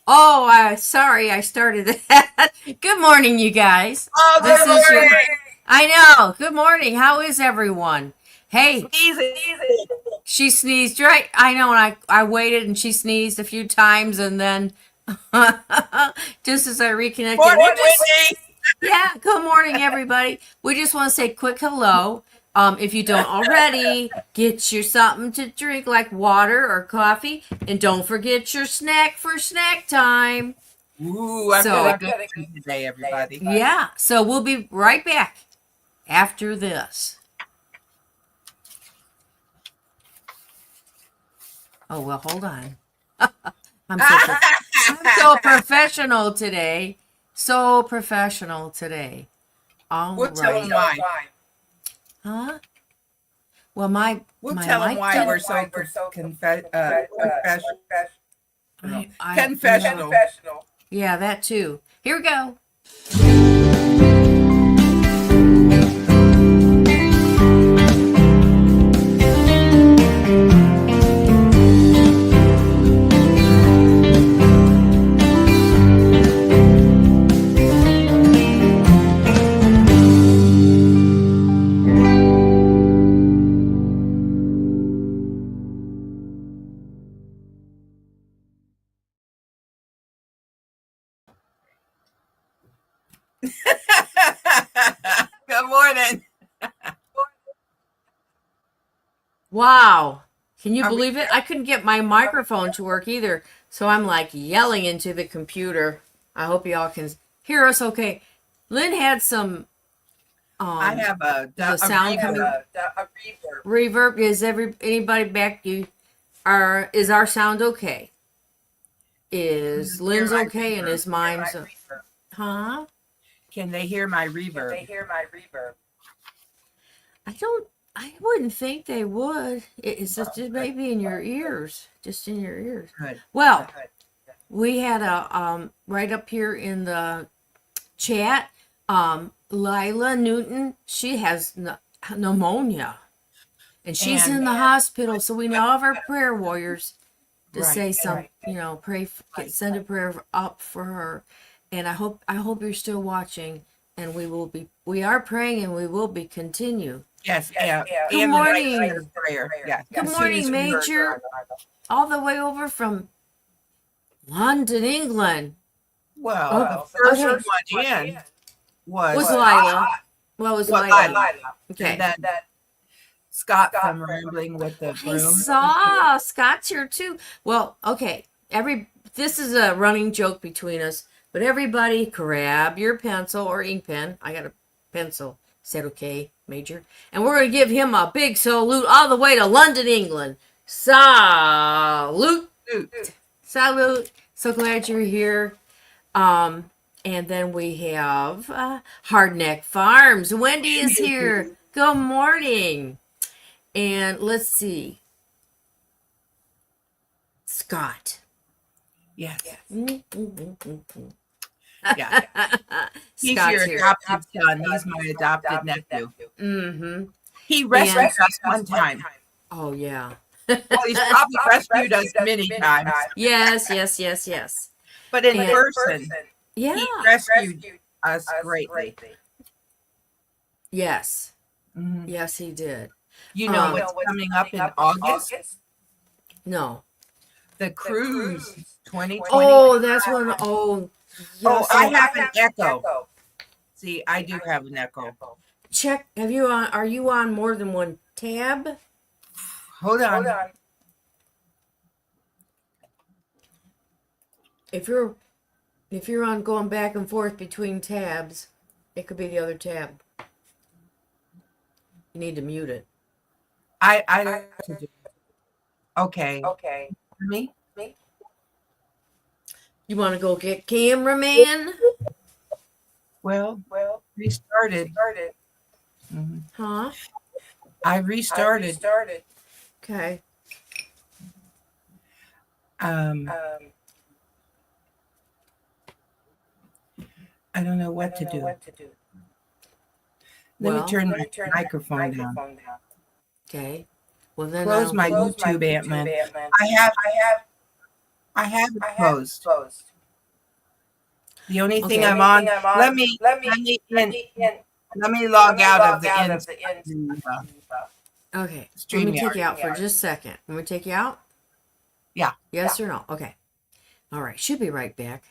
Oh, sorry, I started that. Good morning, you guys. Oh, This good is your. morning. I know. Good morning. How is everyone? Hey, Sneezing. she sneezed right. I know, and I waited, and she sneezed a few times, and then just as I reconnected, Morning, Whitney. yeah. Good morning, everybody. We just want to say quick hello. If you don't already, get you something to drink like water or coffee, and don't forget your snack for snack time. Ooh, I'm So, gonna go today, everybody. yeah, so we'll be right back after this. Oh, well, hold on. I'm so, I'm so professional today. So professional today. All We'll tell right. them why. Huh? Well, my We'll my tell them mic why didn't. we're so professional. You know, Confessional. yeah, that too. Here we go. Good morning. Wow. Can you believe it? I couldn't get my microphone to work either. So I'm like yelling into the computer. I hope y'all can hear us okay. Lynn had some I have the sound coming reverb. Is anybody back? Is our sound okay? Is Lynn's okay and is mine's huh? Can they hear my reverb? I wouldn't think they would. It's just maybe in your ears. Just in your ears. Good. Well, we had a right up here in the chat, Lila Newton, she has pneumonia. And she's in the hospital, so we need all of our prayer warriors to say some, pray, send a prayer up for her. And I hope you're still watching, and we are praying, and we will be continue. Yes, yeah. Good morning. Prayer. Yeah. Good morning, Major. All the way over from London, England. Well, the first one in was Lila. Well, was Lila. Okay. And then Scott from Rambling with the Broom. I saw Scott's here too. Well, okay. This is a running joke between us, but everybody grab your pencil or ink pen. I got a pencil. Said okay, Major. And we're going to give him a big salute all the way to London, England. Salute. Salute. So glad you're here. And then we have Hardneck Farms. Wendy is here. Good morning. And let's see. Scott. Yes. Yeah. He's your adopted son. He's my adopted nephew. Mm-hmm. He rescued us one time. Oh, yeah. Well, he's probably rescued us many times. Yes. But in person, yeah, he rescued us greatly. Yes. Mm-hmm. Yes, he did. You know what's coming up in August? No. The cruise 2020. Oh, that's one. Oh, yes. I have an echo. See, I do have an echo. Check. Are you on more than one tab? Hold on. If you're on going back and forth between tabs, it could be the other tab. You need to mute it. I don't know what to do. Okay. Me? You want to go get cameraman? Well, restarted. Mm-hmm. Huh? I restarted. Okay. I don't know what to do. Let me turn my microphone down. Okay. Well, then close my YouTube, Aunt Lynn. I have it closed. The only thing I'm on. Let me log out of the end. Okay. Let me take you out for just a second. Let me take you out. Yeah. Yes or no? Okay. All right. Should be right back.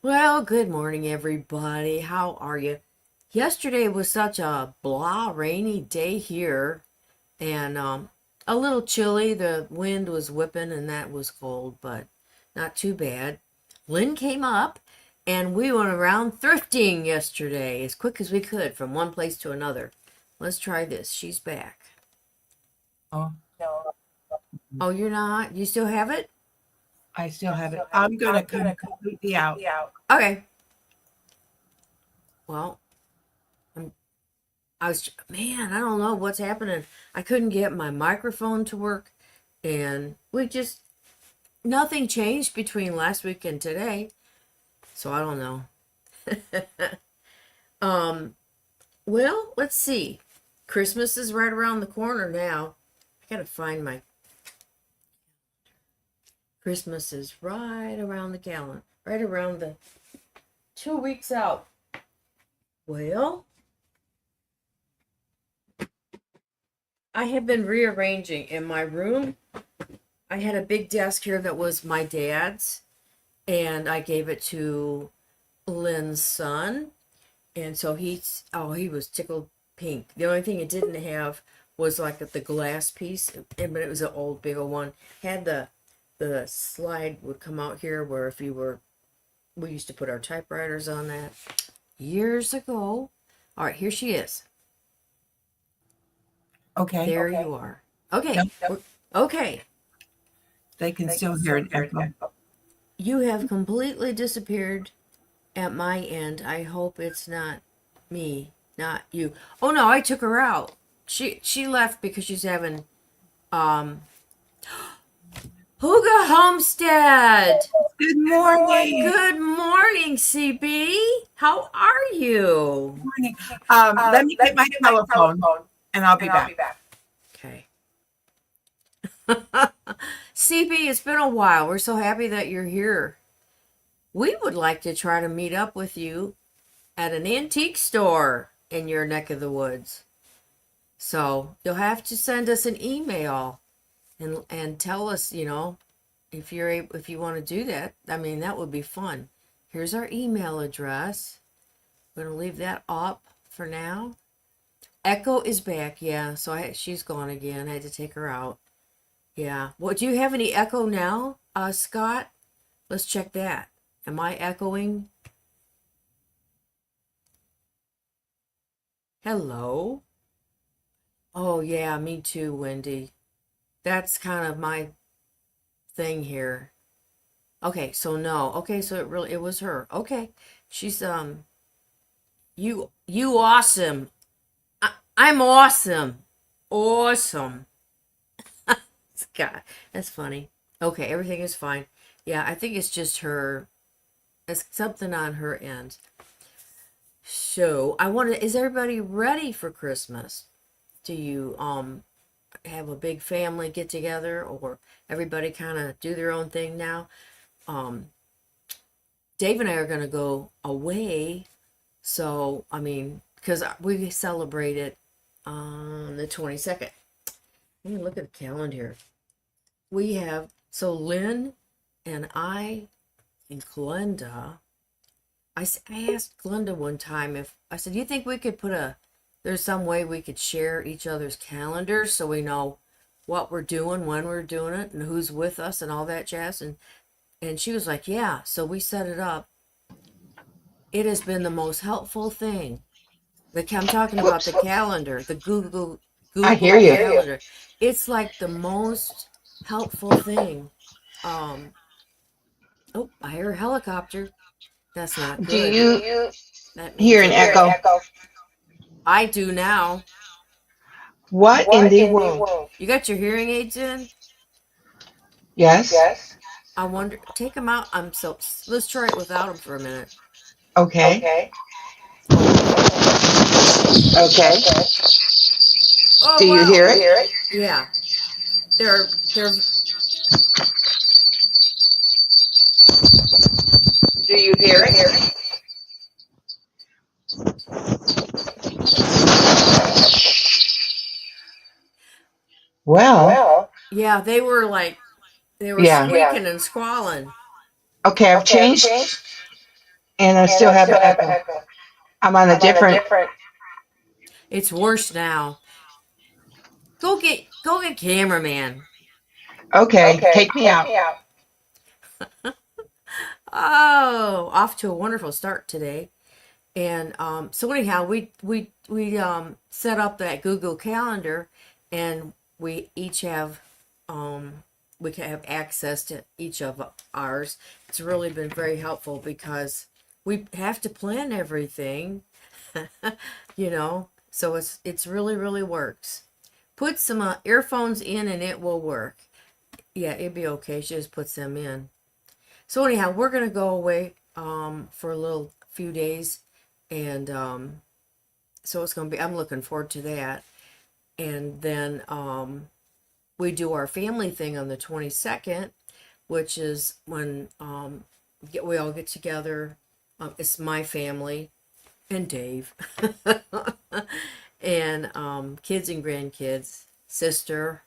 Well, good morning, everybody. How are you? Yesterday was such a blah, rainy day here, and a little chilly. The wind was whipping, and that was cold, but not too bad. Lynn came up, and we went around thrifting yesterday as quick as we could from one place to another. Let's try this. She's back. Oh. Oh, you're not? You still have it? I still have it. I'm going to come completely out. Okay. Well, I don't know what's happening. I couldn't get my microphone to work, and nothing changed between last week and today. So I don't know. Well, let's see. Christmas is right around the corner now. I gotta find my Christmas is right around the calendar, right around the 2 weeks out. Well, I have been rearranging in my room. I had a big desk here that was my dad's, and I gave it to Lynn's son. And so he was tickled pink. The only thing it didn't have was like the glass piece, but it was an old big old one. Had the slide would come out here where we used to put our typewriters on that years ago. All right, here she is. Okay. There you are. Okay. Yep. Okay. They can still hear an echo. You have completely disappeared at my end. I hope it's not me, not you. Oh no, I took her out. She left because she's having Hooga Homestead. Good morning. Good morning, CB. How are you? Good morning. Let me get my telephone and I'll be back. Okay. CB, it's been a while. We're so happy that you're here. We would like to try to meet up with you at an antique store in your neck of the woods. So you'll have to send us an email and tell us, if you want to do that. I mean, that would be fun. Here's our email address. I'm going to leave that up for now. Echo is back, yeah. So she's gone again. I had to take her out. Yeah. Well, do you have any echo now, Scott? Let's check that. Am I echoing? Hello? Oh, yeah, me too, Wendy. That's kind of my thing here. Okay, so no. Okay, so it was her. Okay. She's you awesome. I'm awesome. Awesome. God, that's funny. Okay, everything is fine. Yeah, I think it's just her. It's something on her end. So is everybody ready for Christmas? Do you have a big family get together, or everybody kind of do their own thing now? Dave and I are going to go away. So, I mean, because we celebrate it on the 22nd. Let me look at the calendar. We have, so Lynn and I and Glenda, I asked Glenda one time I said, do you think we could there's some way we could share each other's calendars so we know what we're doing, when we're doing it, and who's with us and all that jazz? And she was like, yeah. So we set it up. It has been the most helpful thing. I'm talking about the calendar, the Google I hear you. calendar. It's like the most helpful thing. Oh, I hear a helicopter. That's not good. Do you hear an echo? I do now. What in the world? You got your hearing aids in? Yes. I wonder, take them out. Let's try it without them for a minute. Okay. Oh, Do you hear it? Yeah. They're hear it? Well, Yeah, they were yeah. squeaking and squalling. Okay, I've changed, and I still have an echo. I'm on a different. It's worse now. Go get cameraman. Okay, take me out. Oh, off to a wonderful start today. And so anyhow, we set up that Google Calendar, and we each have we can have access to each of ours. It's really been very helpful because we have to plan everything, you know. So it's really works. Put some earphones in and it will work. Yeah, it'd be okay. She just puts them in. So anyhow, we're gonna go away for a little few days, and so it's gonna be. I'm looking forward to that. And then we do our family thing on the 22nd, which is when we all get together. It's my family and Dave, and kids and grandkids, sister,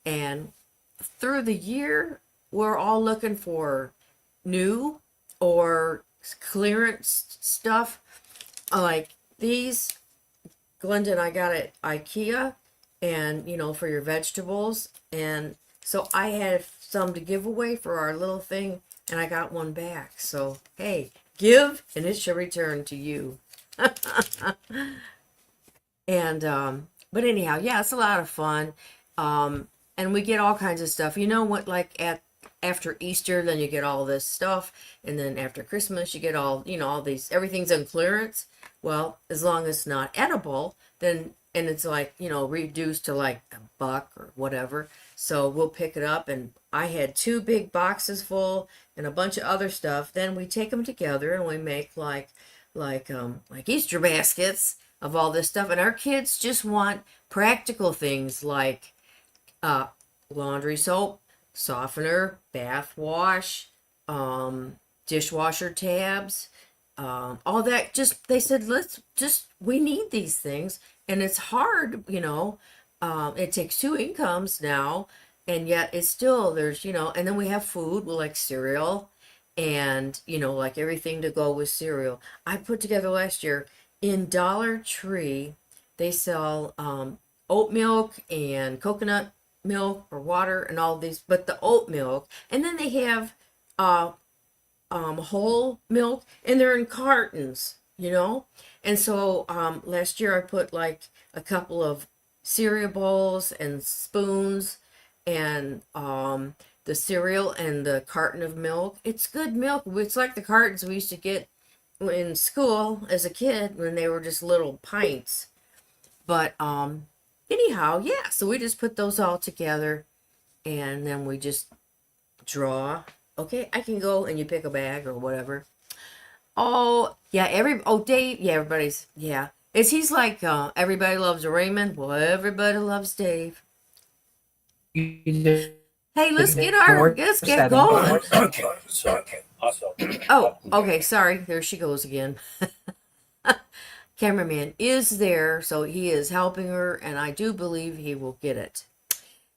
and through the year we're all looking for new or clearance stuff like these. Glenda and I got at IKEA, and for your vegetables, and so I had some to give away for our little thing, and I got one back. So hey, give and it shall return to you. And but anyhow, yeah, it's a lot of fun. And we get all kinds of stuff. You know what, like after Easter, then you get all this stuff, and then after Christmas you get all all these, everything's on clearance. Well, as long as it's not edible, then, and it's like reduced to like $1 or whatever, so we'll pick it up. And I had 2 big boxes full and a bunch of other stuff. Then we take them together and we make like Easter baskets of all this stuff. And our kids just want practical things like laundry soap, softener, bath wash, dishwasher tabs, all that. Just, they said, we need these things. And it's hard, it takes 2 incomes now, and yet it's still, there's, and then we have food, we like cereal, and, like everything to go with cereal. I put together last year in Dollar Tree, they sell oat milk and coconut milk or water and all these, but the oat milk, and then they have whole milk, and they're in cartons, and so last year I put like a couple of cereal bowls and spoons, and the cereal and the carton of milk. It's good milk. It's like the cartons we used to get in school as a kid when they were just little pints. But anyhow, yeah, so we just put those all together, and then we just draw. Okay, I can go, and you pick a bag or whatever. Oh yeah, Dave, yeah, he's like everybody loves Raymond. Well, everybody loves Dave. Hey, let's get going. Okay, so awesome. Oh, okay, sorry. There she goes again. Cameraman is there, so he is helping her, and I do believe he will get it.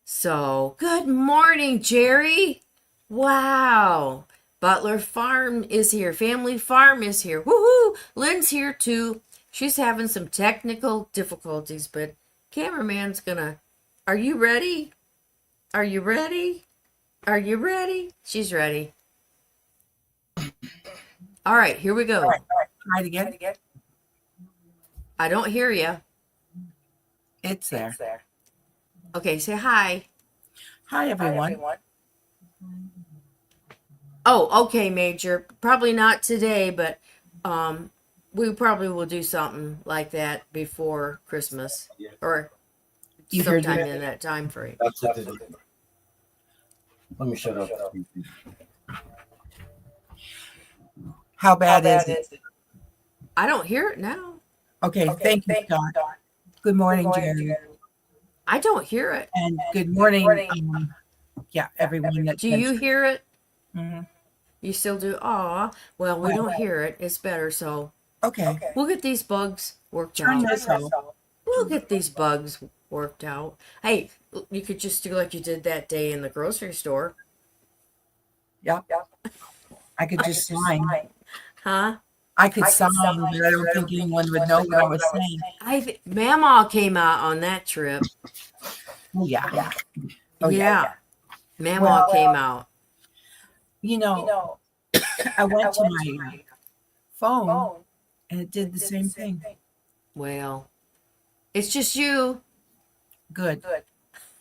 So, good morning, Jerry. Wow. Butler Farm is here. Family Farm is here. Woohoo! Lynn's here too. She's having some technical difficulties, but cameraman's gonna. Are you ready? Are you ready? Are you ready? She's ready. All right, here we go. All right. Try it again. I don't hear you. It's there. Okay, say hi. Hi, everyone. Oh, okay, Major. Probably not today, but we probably will do something like that before Christmas or You heard sometime me? in that time frame. That's it. Let me shut up. How bad is it? I don't hear it now. Okay, thank you, Scott. Good morning, Jerry. I don't hear it. And good morning, everyone. Do you hear it? Mhm. You still do? Aw. Well, we don't hear it. It's better. So Okay. we'll get these bugs worked Turn out. this off. We'll get these bugs worked out. Hey, you could just do like you did that day in the grocery store. Yep. I could just sign. Huh? I could sign, but I don't think anyone would know what I was saying. Mamaw came out on that trip. Oh, yeah. Yeah. Mamaw came out. You know, I went to my phone and it did the same thing. Well, it's just you. Good.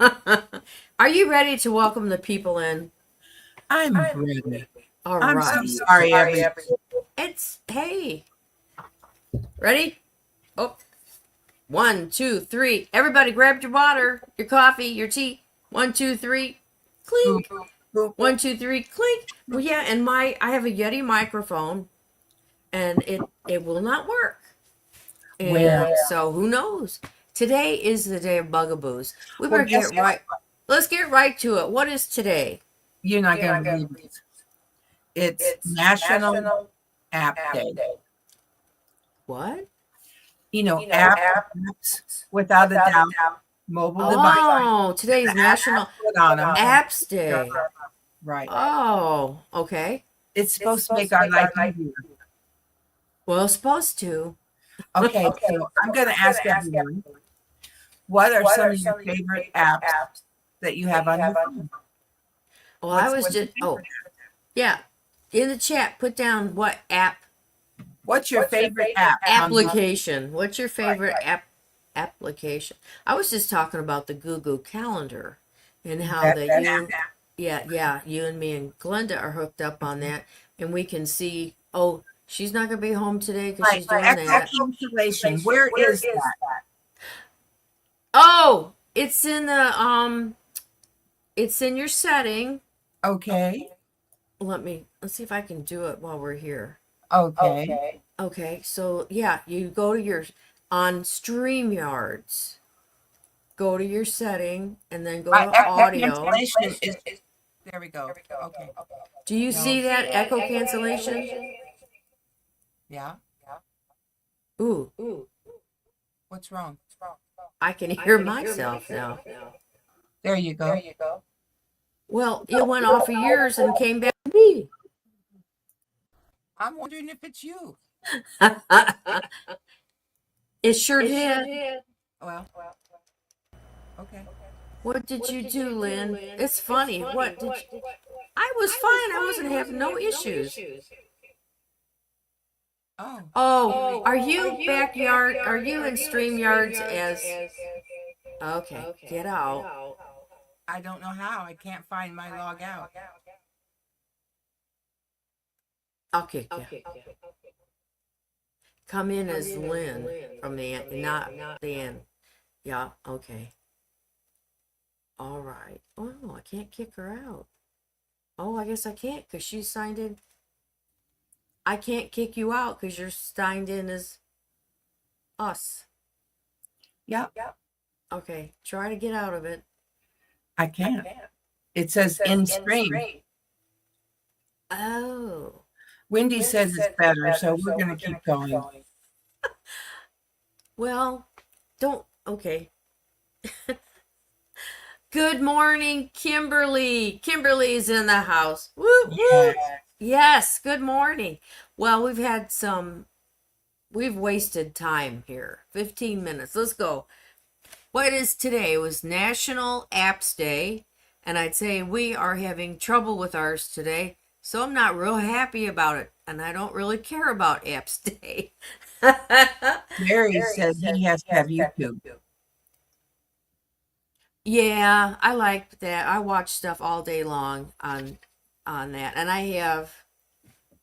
Are you ready to welcome the people in? I'm ready. All I'm right. so sorry, everybody. Hey. Ready? Oh. 1, 2, 3. Everybody grab your water, your coffee, your tea. 1, 2, 3. Clink. 1, 2, 3. Clink. Well, yeah, and I have a Yeti microphone, and it will not work. And Well. so who knows? Today is the day of bugaboos. We Well, better guess get right. Let's get right to it. What is today? You're not going to believe it. It's National App Day. What? You know, apps, without a doubt, mobile device. Oh, today's National Put on them. Apps Day. Right. Oh, okay. It's supposed to make our life easier. Well, it's supposed to. Okay, so I'm going to ask everyone, what are some of your favorite apps that you have on your phone? Well, I was just, yeah. In the chat, put down what What's your favorite app? application. What's your favorite application? I was just talking about the Google Calendar and how you and me and Glenda are hooked up on that, and we can see, oh, she's not going to be home today because she's doing that. Cancellation. Where is that? Oh, it's in the it's in your setting. Okay. Let's see if I can do it while we're here. Okay. Okay, so yeah, you go to on StreamYards. Go to your setting and then go to audio. There we go. Okay. Do you see that echo cancellation? Yeah. Ooh, What's wrong? I can hear myself now. There you go. Well, it went off of yours and came back to me. I'm wondering if it's you. It sure did. Well, okay. What did you do, Lynn? It's funny. What did you... I was fine. I wasn't having no issues. Oh, are you backyard? Are you in StreamYards as... Okay, get out. I don't know how. I can't find my log out. Okay. Come in as Lynn from the not the end. Yeah, okay. All right. Oh, I can't kick her out. Oh, I guess I can't because she's signed in. I can't kick you out because you're signed in as us. Yep. Okay, try to get out of it. I can't. It says in stream. Oh. Wendy says it's better, so we're going to keep going. Well, okay. Good morning, Kimberly. Kimberly's in the house. Woo, woo. Yes, good morning. Well, we've wasted time here. 15 minutes. Let's go. What is today? It was National Apps Day, and I'd say we are having trouble with ours today, so I'm not real happy about it, and I don't really care about Apps Day. Mary says he has to have YouTube. Yeah, I like that. I watch stuff all day long on that, and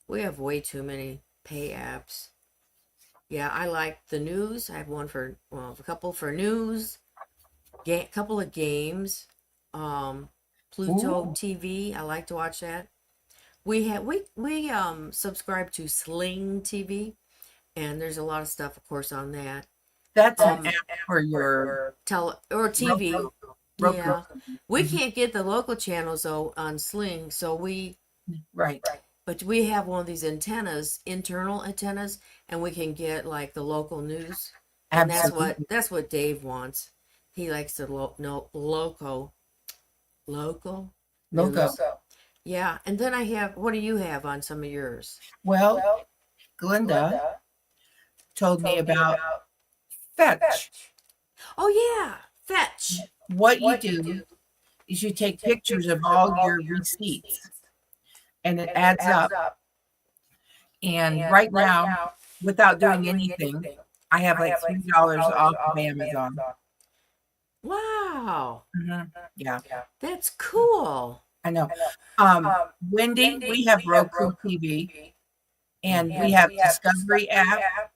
we have way too many pay apps. Yeah, I like the news. I have one a couple for news, couple of games, Pluto TV. I like to watch that. We subscribe to Sling TV, and there's a lot of stuff, of course, on that. That's an app for your or TV. Roku. Yeah, we can't get the local channels though on Sling, so we right. but we have one of these antennas, internal antennas, and we can get like the local news. And Absolutely. that's what Dave wants. He likes the local Logo. news. Yeah, and then I have. What do you have on some of yours? Well, Glinda told me about Fetch. Oh yeah, Fetch. What you do is you take pictures of all your receipts and it adds up. And right now, without doing anything, I have like $3 off of Amazon. Wow, Yeah, that's cool. I know. Wendy, we have Roku TV and we have Discovery app,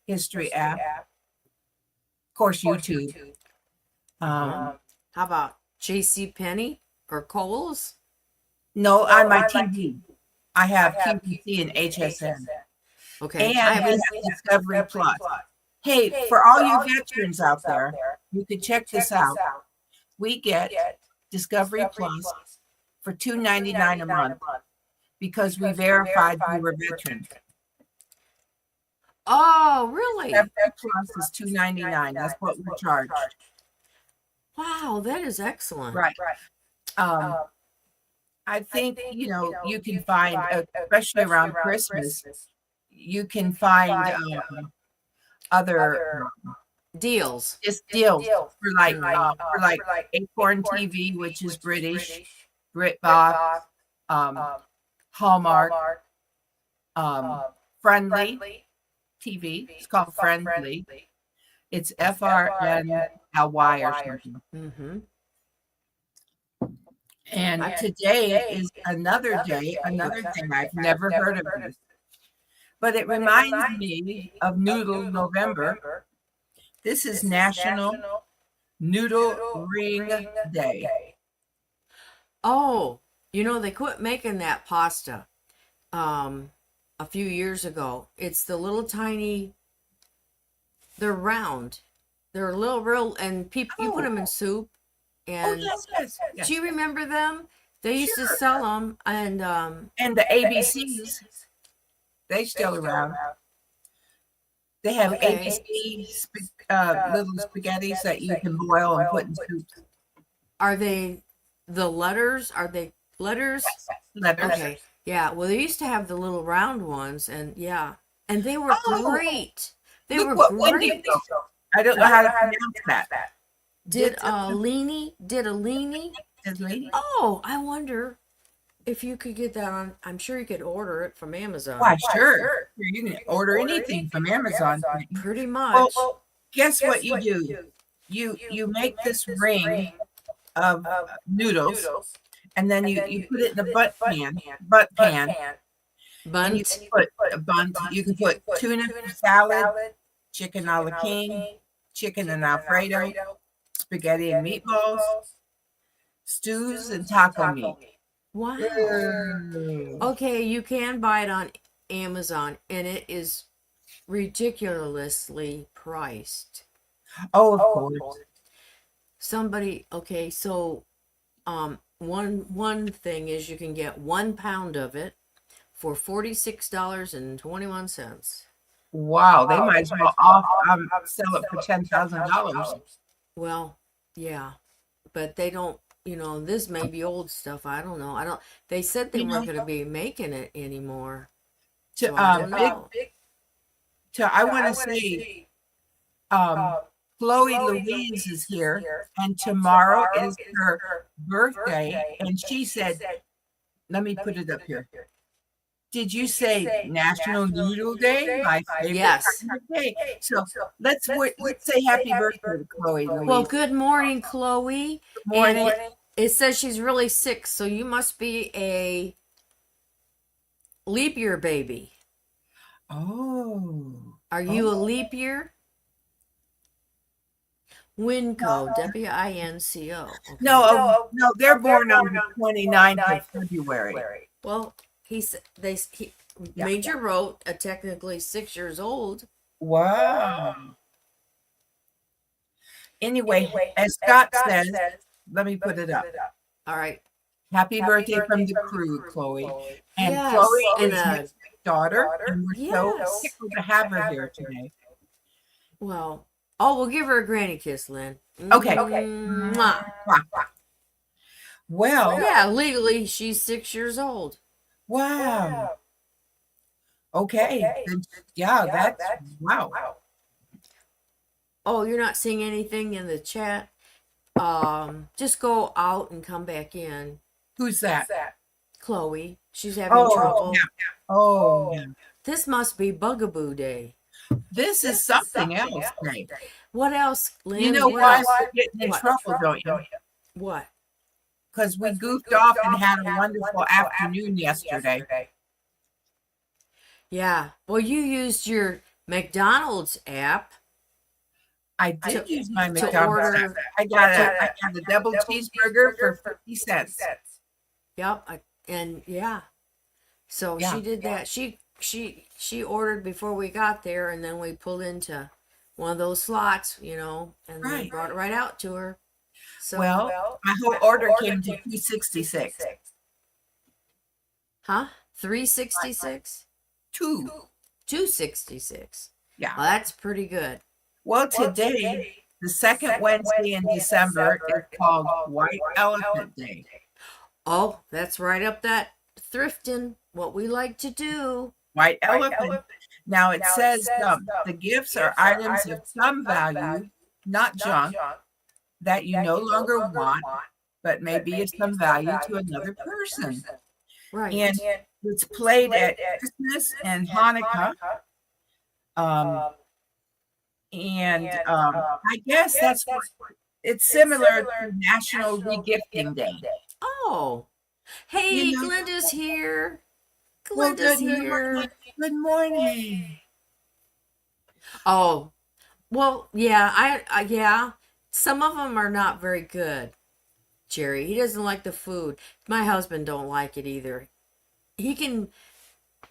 History app, of course, YouTube. How about J.C. Penney or Kohl's? No, on my TV, I have QVC and HSN. Okay, And we have Discovery Plus. Hey, for all you veterans out there, you could check this out. We get Discovery Plus for $2.99 a month because we verified we were veterans. Oh, really? Discovery Plus is $2.99. That's what we're charged. Wow, that is excellent. Right. I think, you can find, especially around Christmas, you can find other Deals. just deals for like Acorn TV, which is British, BritBox, Hallmark, Friendly TV. It's called Friendly. It's FRNLY or something. Mm-hmm. And today is another day, another thing I've never heard of this. But it reminds me of Noodle November. This is National Noodle Ring Day. Oh, they quit making that pasta a few years ago. It's the little tiny, they're round. They're a little real, and you put them in soup. And Yes. do you remember them? They used to sell them, and the ABCs, they still around. They have ABC little spaghettis that you can boil and put in soup. Are they the letters? Are they letters? Letters. Okay. Yeah. Well, they used to have the little round ones, and and they were great. They Look were what Wendy great. wrote. I don't know how to pronounce that. Did a Leanie? Lady? Oh, I wonder if you could get that on. I'm sure you could order it from Amazon. Why, sure. You can order anything from Amazon. Pretty much. Well, guess what you do? You make this ring of noodles, and then you put it in a butt pan. And you Bunt. can put a bunt. You can put tuna salad, chicken a la king, chicken and Alfredo, spaghetti and meatballs, stews and taco meat. Wow. Mm. Okay, you can buy it on Amazon, and it is ridiculously priced. Oh, of course. Okay, so one thing is you can get 1 pound of it for $46.21. Wow, they might as well sell it for $10,000. Well, yeah, but they don't. This may be old stuff. I don't know. They said they weren't going to be making it anymore. So I don't know. I want to say, Chloe Louise is here, and tomorrow is her birthday, and she said, let me put it up here. Did you say National Noodle Day? My favorite Yes. day. So let's say happy birthday to Chloe Louise. Well, good morning, Chloe. Good morning. And it says she's really sick, so you must be a leap year baby. Oh. Are you a leap year? Winco, WINCO. Okay. No, they're born on the 29th of February. Well, Major wrote technically 6 years old. Wow. Anyway, as Scott says, let me put it up. All right. Happy birthday from the crew, Chloe. And Yes, Chloe and is Nick's daughter, and we're so yes. tickled to have her here today. Well, we'll give her a granny kiss, Lynn. Okay. Mwah. Well, Yeah, legally she's 6 years old. wow. Okay. Yeah, that's wow. Oh, you're not seeing anything in the chat? Just go out and come back in. Who's that? Chloe, she's having trouble. Yeah. Oh, yeah. This must be Bugaboo Day. This is something else, right? What else, Lynn? You know What why else? we're getting in trouble, don't you? What? Because we goofed off and had a wonderful afternoon yesterday. Yeah. Well, you used your McDonald's app. I did use my to McDonald's. order- I got a double cheeseburger for 50 cents. Yep. So Yeah. she did that. She ordered before we got there, and then we pulled into one of those slots, and then Right. brought it right out to her. So, Well, my whole order came to $2.66. huh? 366? $2.66. Yeah. Well, that's pretty good. Well, today, the second Wednesday in December, is called White Elephant Day. Oh, that's right up that thrifting, what we like to do. White Elephant. Now it says the gifts are items of some value, not junk, that you no longer want, but may be of some value to another person. Right. And it's played at Christmas and Hanukkah. I guess that's what it's similar to National Regifting Day. Oh, hey, Glenda's here. Glenda's here. Good morning. Oh, well, yeah, yeah. Some of them are not very good. Jerry, he doesn't like the food. My husband don't like it either. He can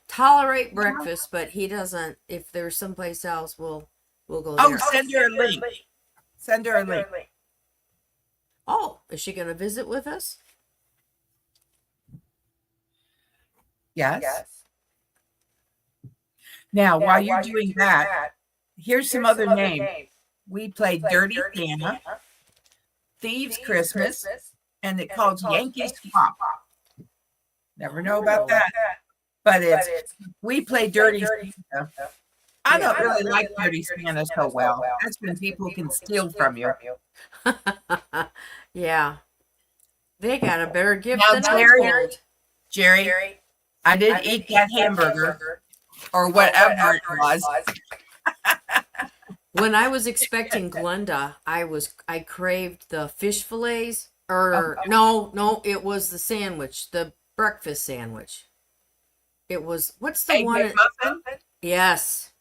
tolerate breakfast, but he doesn't. If there's someplace else, we'll go there. Oh, send her a link. Send her a link. Oh, is she going to visit with us? Yes. Now, while you're doing that, here's some other names. We played Dirty Santa, Thieves Christmas, and it calls Yankee Swap. Never know about that. But we play Dirty Santa. I don't really like Dirty Santa so well. That's when people can steal from you. Yeah. They got a better gift Now, than I did. Jerry, I did eat that hamburger or whatever it was. When I was expecting Glenda, I craved the fish fillets. No, it was the sandwich, the breakfast sandwich. It was what's the Egg one? McMuffin? Yes,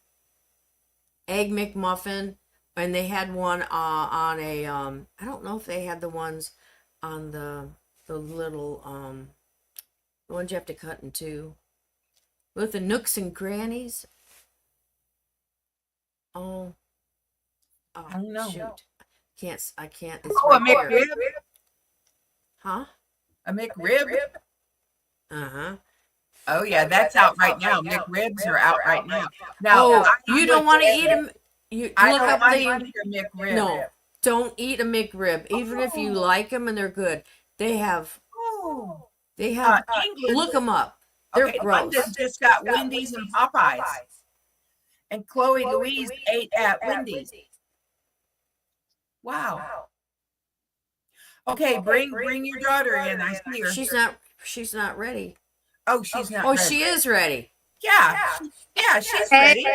Egg McMuffin, and they had one on a I don't know if they had the ones on the little the ones you have to cut in two with the nooks and crannies. Oh, I don't know. Shoot. I can't. It's Oh, a right there. McRib? Huh? A McRib? Uh-huh. Oh, yeah, that's out right now. McRibs are out right now. Now, Oh, you don't want to eat them. You I look don't up mind the a McRib. no. Don't eat a McRib, even if you like them and they're good. They have. Oh. England. Look them up. They're Okay, gross. London just got Wendy's and Popeyes. And Chloe Louise ate at Wendy's. Wow. Okay, bring your daughter in. I see her. She's not ready. Oh, she's not. Oh, ready. she is ready. Yeah, she's ready.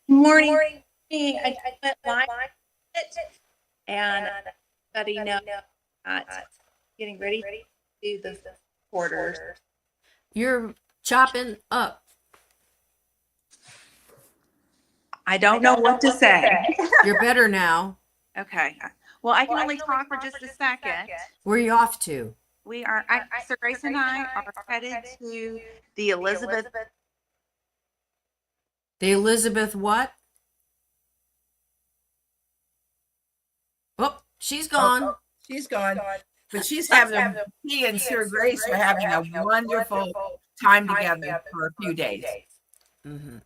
Morning. I went live and letting know that getting ready to do the quarters. You're chopping up. I don't know what to say. You're better now. Okay. Well, I can only talk for just a second. Where are you off to? We are, Sir Grace and I are headed to the Elizabeth. The Elizabeth what? Oh, she's gone. She's gone. But he and Sir Grace are having a wonderful time together for a few days. Mm-hmm.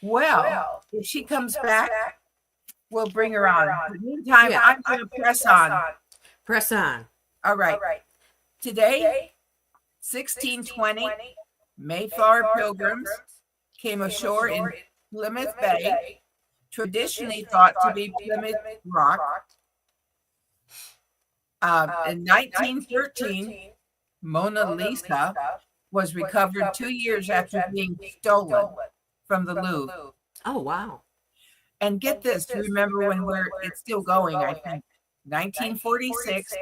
Well, if she comes back, we'll bring her on. In the meantime, I'm going to press on. Press on. All right. Today, 1620, Mayflower Pilgrims came ashore in Plymouth Bay, traditionally thought to be Plymouth Rock. In 1913, Mona Lisa was recovered 2 years after being stolen from the Louvre. Oh, wow. And get this, remember when it's still going, I think. 1946,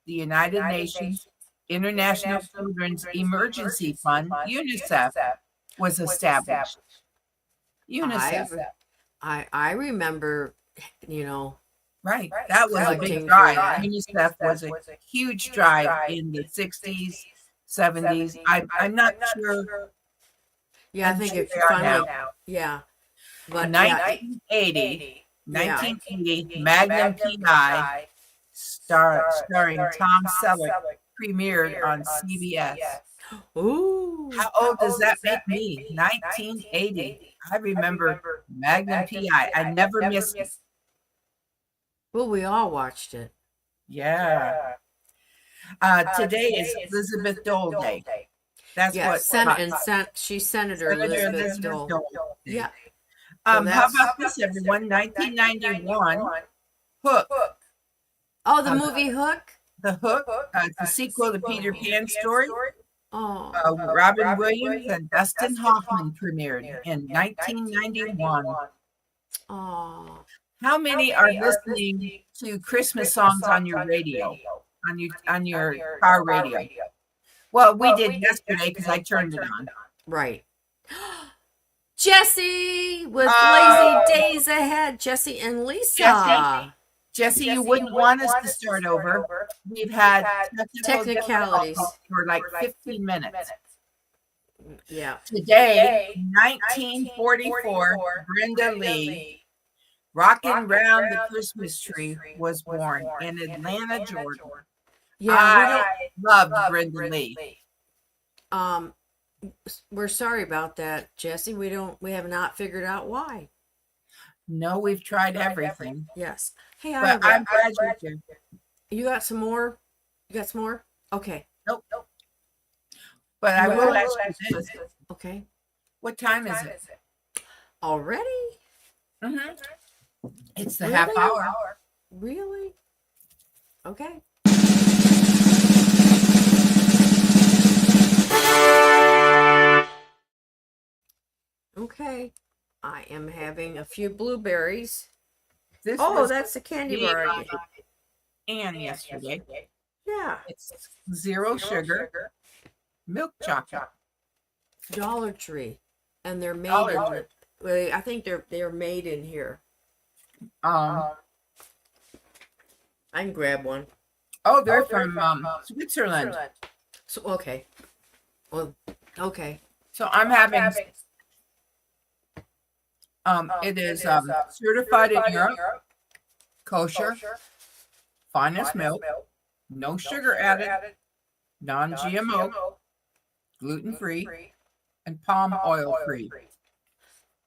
the United Nations International Children's Emergency Fund, UNICEF, was established. UNICEF. I remember, Right. That was a Collecting big for drive. that. UNICEF was a huge drive in the 60s, 70s. I'm not sure. yeah, I I'm think sure it they are finally, now. yeah. But yeah, 1980, Magnum PI, starring Tom Selleck, premiered on CBS. ooh, How old does that make me? 1980. I remember Magnum PI. I never missed it. well, we all watched it. Yeah. Today is Elizabeth Dole Day. That's Yeah, what. she's Senator Elizabeth Dole. Day. Yeah. How about this, everyone? 1991, Hook. Oh, the movie Hook? The Hook, the sequel to Peter Pan story. Oh, Robin Williams and Dustin Hoffman premiered in 1991. oh. How many are listening to Christmas songs on your radio, on your car radio? Well, we did yesterday because I turned it on. Right. Jesse with Lazy Days Ahead. Jesse and Lisa. Jesse, you wouldn't want us to start over. We've had Technicalities for like 15 minutes. Yeah. Today, 1944, Brenda Lee, Rockin' Round the Christmas Tree, was born in Atlanta, Georgia. Yeah. I love Brenda Lee. We're sorry about that, Jesse. We have not figured out why. No, we've tried everything. Yes. Hey, But I'm glad you're here. you got some more? You got some more? Okay. Nope. But I will ask you this. Okay. What time is it? Already? Mm-hmm. It's the Really? half hour. Really? Okay. Okay. I am having a few blueberries. This Oh, was that's the candy me bar. by Ann yesterday. Yeah. It's zero sugar, milk chocolate. Dollar Tree. And they're made Dollar in the, I think they're made in here. Um, I can grab one. oh, they're from Switzerland. So okay. Well, okay. So I'm having it is certified in Europe, kosher, finest milk, no sugar added, non-GMO, gluten-free, and palm oil free.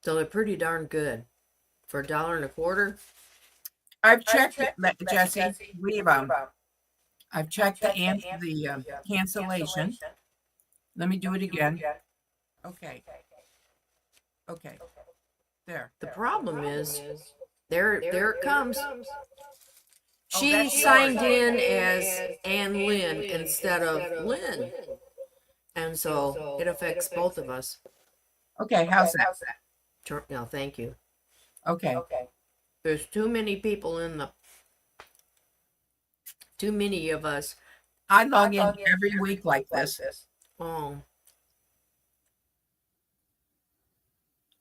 So they're pretty darn good. For $1.25. I've checked it, Jesse. I've checked the cancellation. Let me do it again. Okay. There. The problem is, there it comes. She that's signed yours. in as Ann Lynn instead of Lynn. And so it affects both of us. Okay, how's that? No, thank you. Okay. There's too many people too many of us. I log in every week like this. Oh,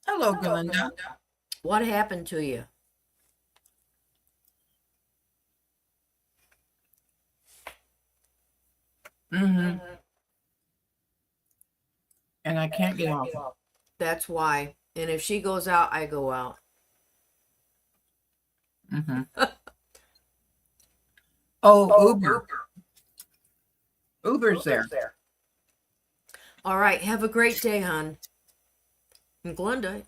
Hello, Galinda. what happened to you? Mm-hmm. And I can't get off. That's why. And if she goes out, I go out. Mm-hmm. Oh, Uber. Uber's there. All right. Have a great day, hon. And Glenda,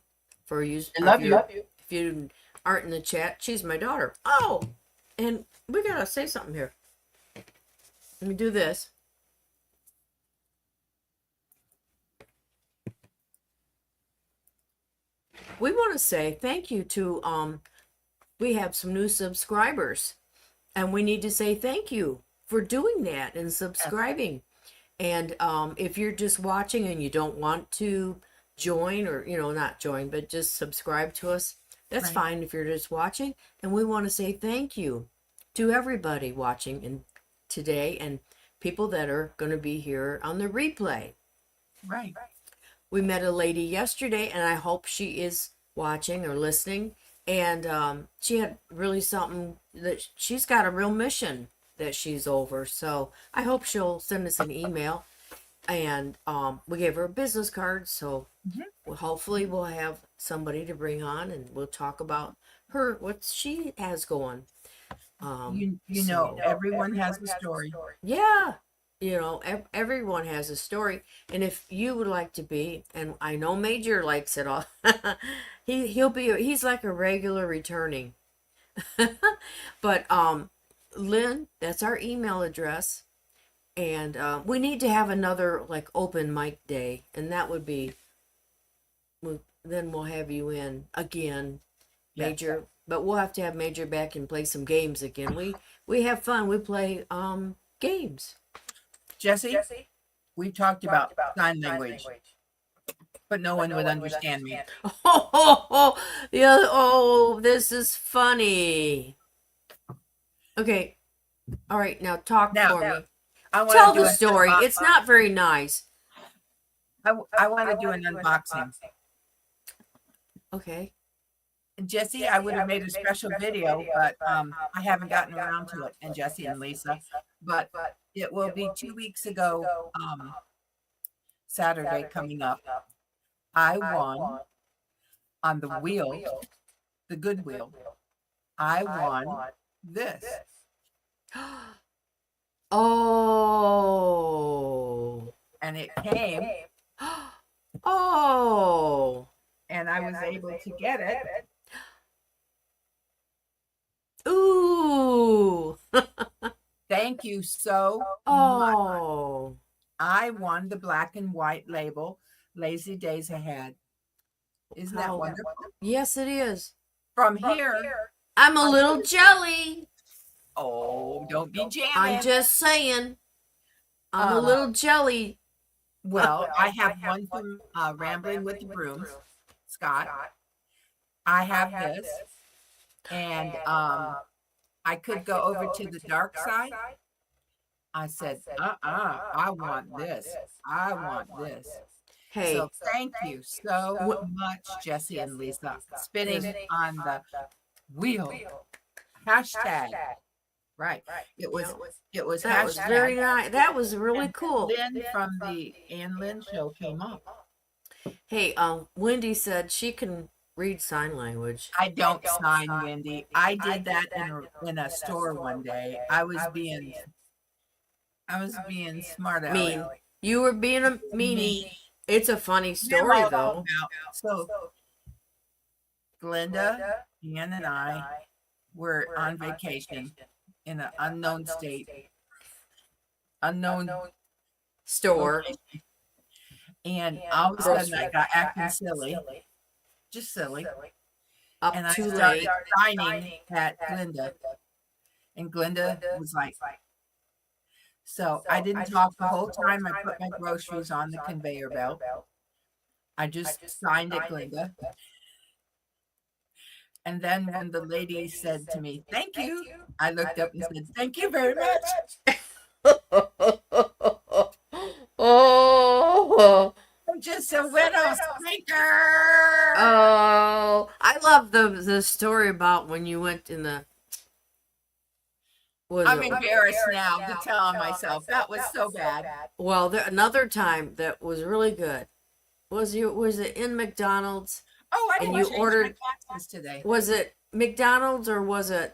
for you, I love you. if you aren't in the chat, she's my daughter. Oh, and we gotta say something here. Let me do this. We want to say thank you to we have some new subscribers, and we need to say thank you for doing that and subscribing. And if you're just watching and you don't want to join, or not join, but just subscribe to us, that's Right. fine if you're just watching. And we want to say thank you to everybody watching today, and people that are going to be here on the replay. Right. We met a lady yesterday, and I hope she is watching or listening. And she had really something that she's got a real mission that she's over. So I hope she'll send us an email. And we gave her a business card. So hopefully we'll have somebody to bring on, and we'll talk about what she has going. You know, everyone has a story. Yeah. Everyone has a story, and if you would like to be, and I know Major likes it all, he's like a regular returning. But Lynn, that's our email address, and we need to have another like open mic day, and that would be, then we'll have you in again, Major. Yes. But we'll have to have Major back and play some games again. We have fun. We play games. Jesse, we talked about sign language, but no one would understand me. Yeah. Oh, this is funny. Okay. All right. Now talk Now, for me. I want Tell to do the story. It's not very nice. I want to do an unboxing. Okay. Jesse, I would have made a special video, but I haven't gotten around to it. And Jesse and Lisa, but it will be 2 weeks ago, Saturday coming up. I won on the wheel, the good wheel. I won this. Oh. And it came, Oh. and I was able to get it. Ooh. Thank you so much. Oh. I won the black and white label, Lazy Days Ahead. Isn't that How- wonderful? Yes, it is. From here, I'm a little jelly. oh, don't be jamming. I'm just saying. I'm a Um, little jelly. Well, I have one from Rambling with the Brooms, Scott. I have this, and I could go over to the dark side. I said, I want this. I want this. Hey, So thank you so much, Jesse and Lisa, spinning on the wheel. Hashtag. Right. It was that was hashtag. very nice. That was really cool. Lynn from the Ann Lynn Show came up. Hey, Wendy said she can read sign language. I don't sign, Wendy. I did that in a store one day. I was being smart aleck. Mean. You were being a meanie. It's a funny story, though. So Glenda, Ann, and I were on vacation in an unknown state, unknown Store. location. And all of a sudden I got acting silly, just silly. Up And I too started late. signing at Glenda. And Glenda was like, so I didn't talk the whole time. I put my groceries on the conveyor belt. I just signed it, Glenda. And then when the lady said to me, thank you, I looked up and said, thank you very much. Oh. I'm just a widow speaker. Oh, I love the story about when you went in the. I'm embarrassed now to tell on myself. That was so bad. Well, another time that was really good. Was it in McDonald's? Oh, I And didn't you change ordered- my taxes today. Was it McDonald's or was it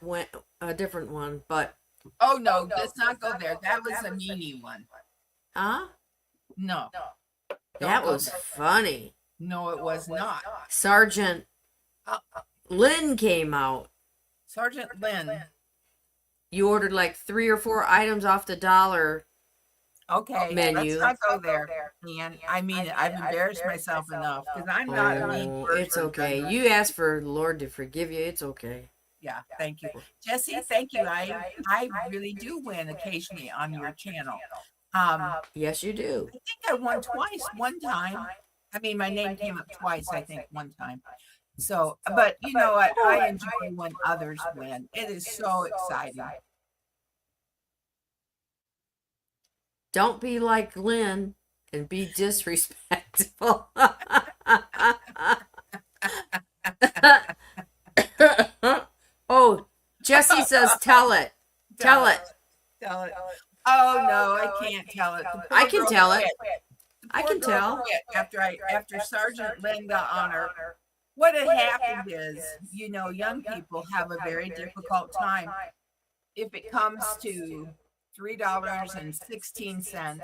a different one? But Oh no, let's not go there. That was a meanie one. Huh? No. That Don't go was there. funny. No, it was not. Sergeant Uh, Lynn came out. Sergeant Lynn. You ordered like 3 or 4 items off the dollar Okay, menu. let's not go there, Ann. I mean it. I've embarrassed myself enough because I'm not a mean Oh, person. it's okay. You asked for the Lord to forgive you. It's okay. Yeah, thank you, Jesse. Thank you. I really do win occasionally on your channel. Yes, you do. I think I won twice. One time, I mean, my name came up twice. I think one time. So, but you know what? I enjoy when others win. It is so exciting. Don't be like Lynn and be disrespectful. Oh, Jesse says tell it. Tell it. Tell it. Oh no, I can't tell it. The poor I can girl tell it. quit. The I poor can girl tell. quit after Sergeant Lynn got on her. What had happened is, you know, young people have a very difficult time if it comes to $3.16,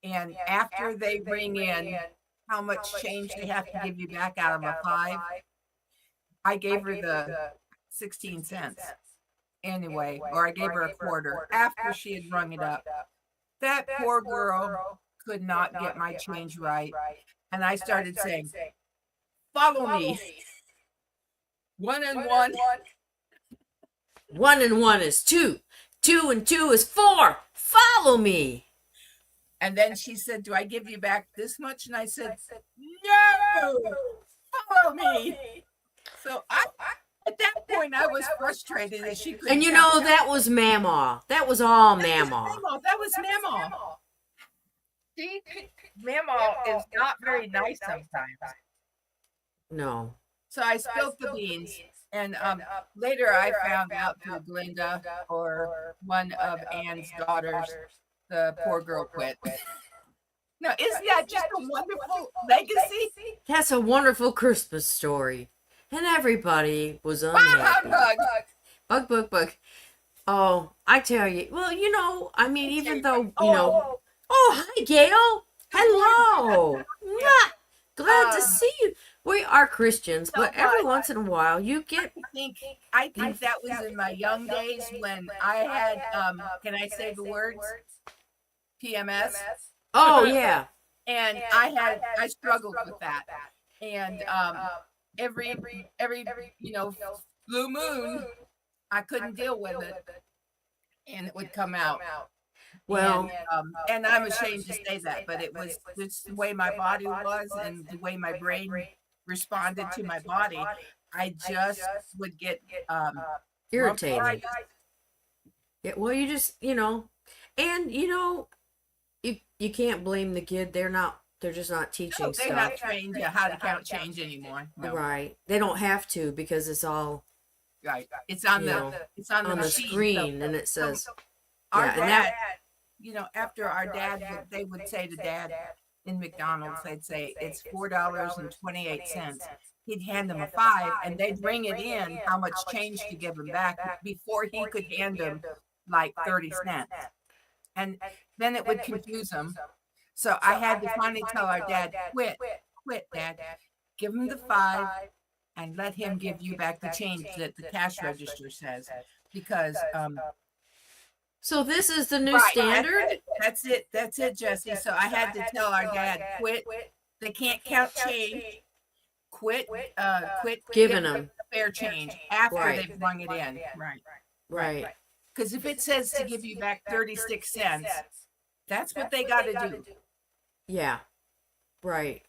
and after they bring in how much change they have to give you back out of a 5, I gave her the 16 cents anyway, or I gave her a quarter after she had rung it up. That poor girl could not get my change right, and I started saying, "Follow me." 1 and 1. 1 and 1 is 2. 2 and 2 is 4. Follow me. And then she said, "Do I give you back this much?" And I said, "No, follow me." So at that point, I was frustrated that she couldn't. And you know, that was Mamaw. That was all Mamaw. That was Mamaw. See, Mamaw is not very nice sometimes. No. So I spilled the beans. And later I found out through Glinda or one of Ann's daughters, the poor girl quit. Now, isn't that just a wonderful legacy? That's a wonderful Christmas story. And everybody was Bah, unhappy. humbug. Bug. Oh, I tell you. Well, you know, I mean, even though, you know. Oh, hi, Gail. Hello. Mwah. Glad to see you. We are Christians, but every once in a while you get. I think that was in my young days when I had, can I say the words? PMS. Oh, yeah. And I struggled with that. And every you know, blue moon, I couldn't deal with it, and it would come out. Well, and I'm ashamed to say that, but it was just the way my body was and the way my brain responded to my body. I just would get irritated. bronchitis. Yeah, well, you just, you know, and you know, you can't blame the kid. They're just not teaching No, they're stuff. not trained to how to count change anymore. No. Right. They don't have to because it's all Right. It's on You the know, on on the machine. screen, and it says, Our yeah, and dad, that- you know, after our dad, they would say to Dad in McDonald's, they'd say it's $4.28. He'd hand them a 5, and they'd bring it in how much change to give him back before he could hand them like 30 cents. And then it would confuse him. So I had to finally tell our dad, quit, Dad. Give him the 5 and let him give you back the change that the cash register says. Because so this is the new right, standard? That's it, Jesse. So I had to tell our dad, quit. They can't count change. Quit Giving them. fair change after Right. they've rung it in. Right. Because if it says to give you back 36 cents, that's what they got to do. Yeah. Right.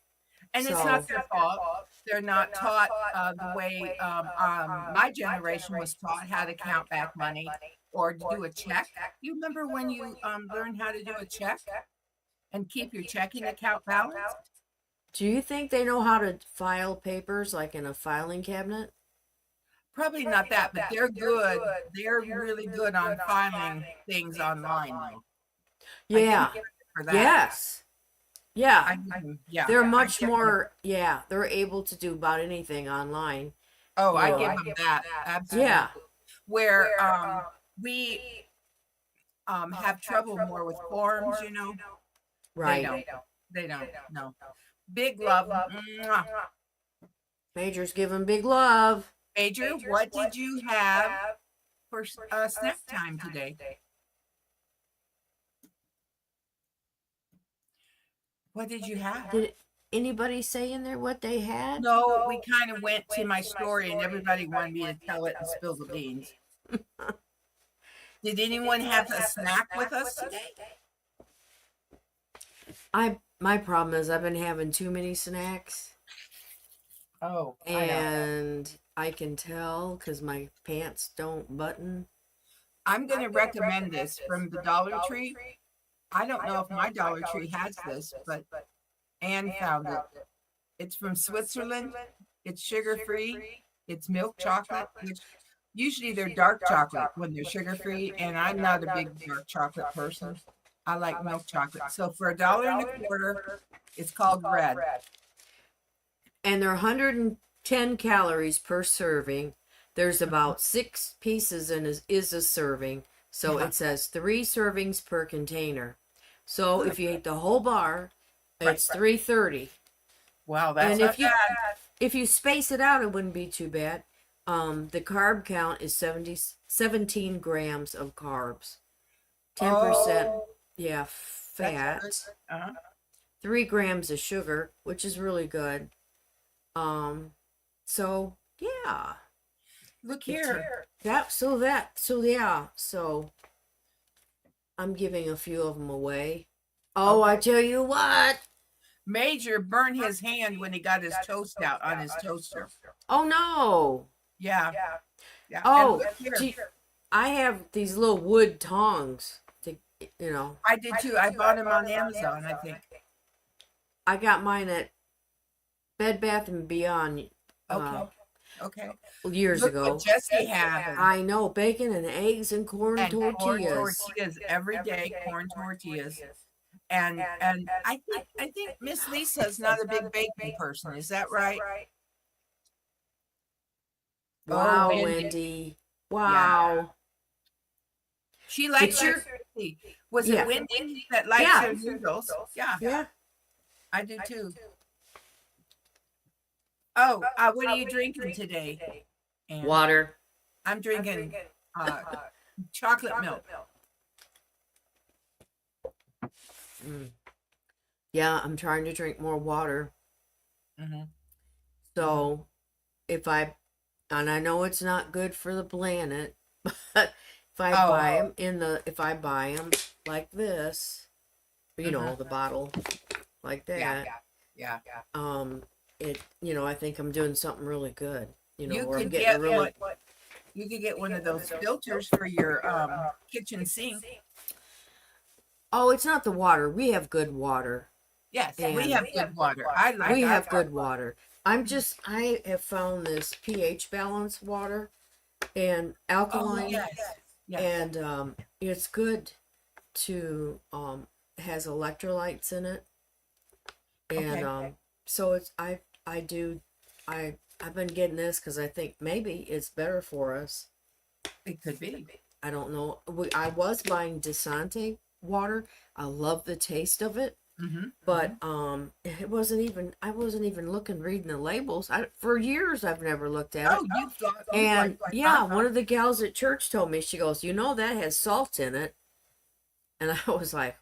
And it's not their fault. They're not taught the way my generation was taught how to count back money or to do a check. You remember when you learned how to do a check and keep your checking account balanced? Do you think they know how to file papers like in a filing cabinet? Probably not that, but they're good. They're really good on filing things online. Though. Yeah. For that. Yes. Yeah. Yeah. They're much more, yeah, they're able to do about anything online. Oh, I Yeah. give them that. Absolutely. Yeah. Where have trouble more with forms, you know. Right. They don't. No. Big love. Mwah. Major's giving big love. Major, what did you have for snack time today? What did you have? Did anybody say in there what they had? No, we kind of went to my story and everybody wanted me to tell it and spill the beans. Did anyone have a snack with us today? My problem is I've been having too many snacks, Oh, and I can tell because my pants don't button. I'm going to recommend this from the Dollar Tree. I don't know if my Dollar Tree has this, but Ann found it. It's from Switzerland. It's sugar-free. It's milk chocolate. Usually they're dark chocolate when they're sugar-free, and I'm not a big dark chocolate person. I like milk chocolate. So for $1.25, it's called Red. And they're 110 calories per serving. There's about 6 pieces in is a serving. So it says 3 servings per container. So if you ate the whole bar, it's 330. Wow, that's And not if you bad. if you space it out, it wouldn't be too bad. The carb count is 17 grams of carbs. 10%, yeah, fat. That's good. Uh-huh. 3 grams of sugar, which is really good. So yeah. Look here. So I'm giving a few of them away. Oh, I tell you what. Major burned his hand when he got his toast out on his toaster. Oh no. Yeah. Oh, And look here. gee, I have these little wood tongs to, I did too. I bought them on Amazon, I think. I got mine at Bed Bath and Beyond Okay. years Look ago. what Jesse had. I know, bacon and eggs and corn And corn tortillas. tortillas every day, corn tortillas. And I think Miss Lisa's not a big bacon person. Is that right? Wow, Oh, Wendy. Wow. She likes It's your- her. Was Yeah. it Wendy that likes Yeah. her noodles? Yeah, I do too. Oh, what are you drinking today? Ann? Water. I'm drinking chocolate milk. Yeah, I'm trying to drink more water. Mm-hmm. So and I know it's not good for the planet, but if I buy them like this, the bottle like that, Yeah. I think I'm doing something really good. You where I'm could getting get a really you could get one of those filters for your kitchen sink. Oh, it's not the water. We have good water. Yes, we And- have good water. We have good water. I have found this pH balance water and Oh, alkaline, yes. and it's good to has electrolytes in it, and Okay. so it's I've been getting this because I think maybe it's better for us. It could be. I don't know. I was buying Desante water. I love the taste of it. Mm-hmm. But it wasn't even. I wasn't even reading the labels. For years I've never looked at it. Oh, you thought? And one of the gals at church told me. She goes, that has salt in it, and I was like,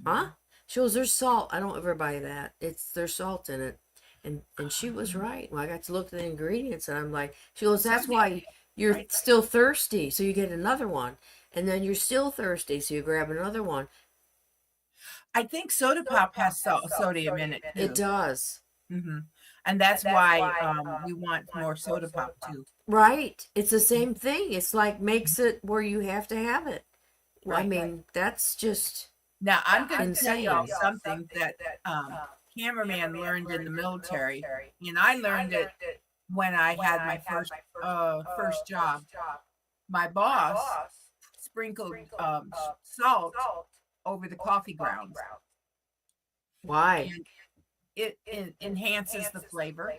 huh? She goes, there's salt. I don't ever buy that. There's salt in it, and she was right. When I got to look at the ingredients, and I'm like, she goes, that's why you're still thirsty, so you get another one, and then you're still thirsty, so you grab another one. I think soda pop has sodium in it too. It does. Mm-hmm. And that's why we want more soda pop too. Right. It's the same thing. It's like makes it where you have to have it. I Right. mean, that's just Now I'm going to tell y'all insane. something that cameraman learned in the military, and I learned it when I had my first job. My boss sprinkled salt over the coffee grounds. why. And it enhances the flavor.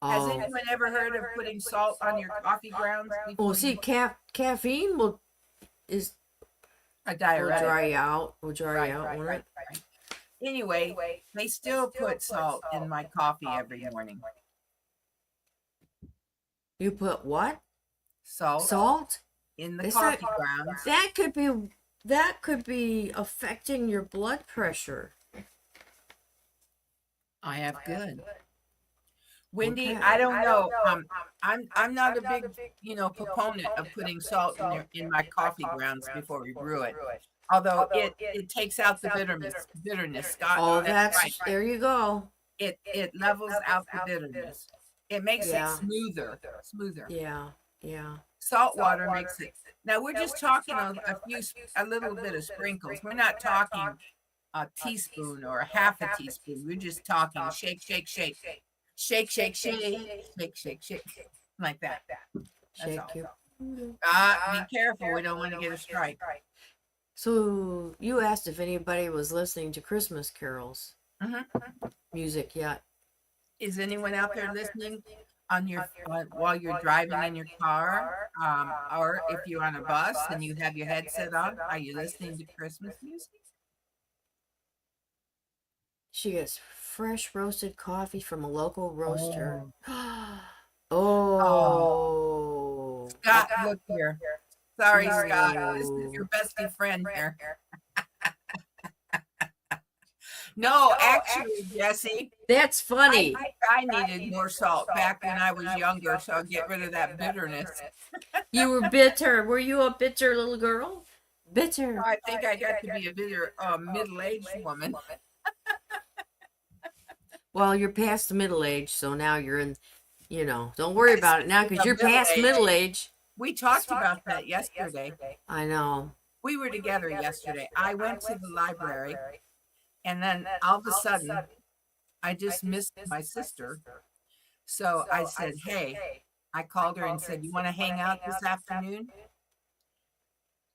Has Oh. anyone ever heard of putting salt on your coffee grounds? Well, see, caffeine A Will diuretic. dry you out. Will dry Right, you out, right, won't right, it? right. Anyway, they still put salt in my coffee every morning. You put what? Salt Salt? in the It's not, coffee grounds. that could be affecting your blood pressure. I have good. Wendy, Okay. I don't know. I'm not a big, proponent of putting salt in my coffee grounds before we brew it. Although it takes out the bitterness. Scott, Oh, that's right. there you go. It levels out the bitterness. It makes it Yeah. smoother. Yeah. Yeah. Salt water makes it. Now we're just talking a little bit of sprinkles. We're not talking a teaspoon or a half a teaspoon. We're just talking shake, shake, shake, shake, shake, shake, shake, shake, shake, like that. That's all. Shake your. Be careful. We don't want to get a strike. So you asked if anybody was listening to Christmas carols music yet. Is anyone out there listening on your while you're driving in your car, or if you're on a bus and you have your headset on? Are you listening to Christmas music? She gets fresh roasted coffee from a local roaster. Oh. Scott, look here. Sorry, Scott. This is Oh. your bestie friend here. No, actually, Jesse, That's funny. I needed more salt back when I was younger, so I'll get rid of that bitterness. You were bitter. Were you a bitter little girl? Bitter. I think I got to be a bitter middle-aged woman. Well, you're past the middle age, so now you're in, don't worry about it now because you're past middle age. We talked about that yesterday. I know. We were together yesterday. I went to the library, and then all of a sudden, I just missed my sister. So I said, hey, I called her and said, you want to hang out this afternoon?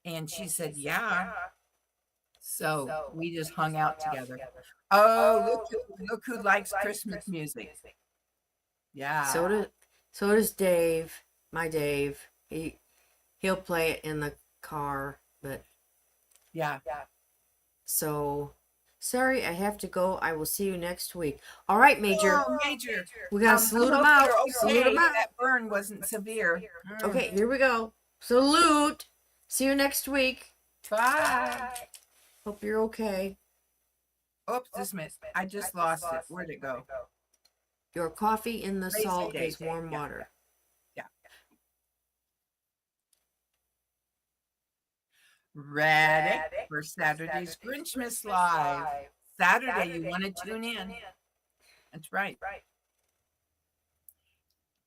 And she said, yeah. So we just hung out together. Oh, look who likes Christmas music. Yeah. So does Dave. My Dave. He'll play it in the car, but Yeah. so sorry, I have to go. I will see you next week. All right, Major. Oh, Major. We gotta salute him out. Salute him out. That burn wasn't severe. Okay, here we go. Salute. See you next week. Bye. Hope you're okay. Oops, this missed. I just lost it. Where'd it go? Your coffee in the Lazy salt day. is warm water. Yeah. Ready for Saturday's Grinchmas Live. Saturday, you want to tune in. That's right.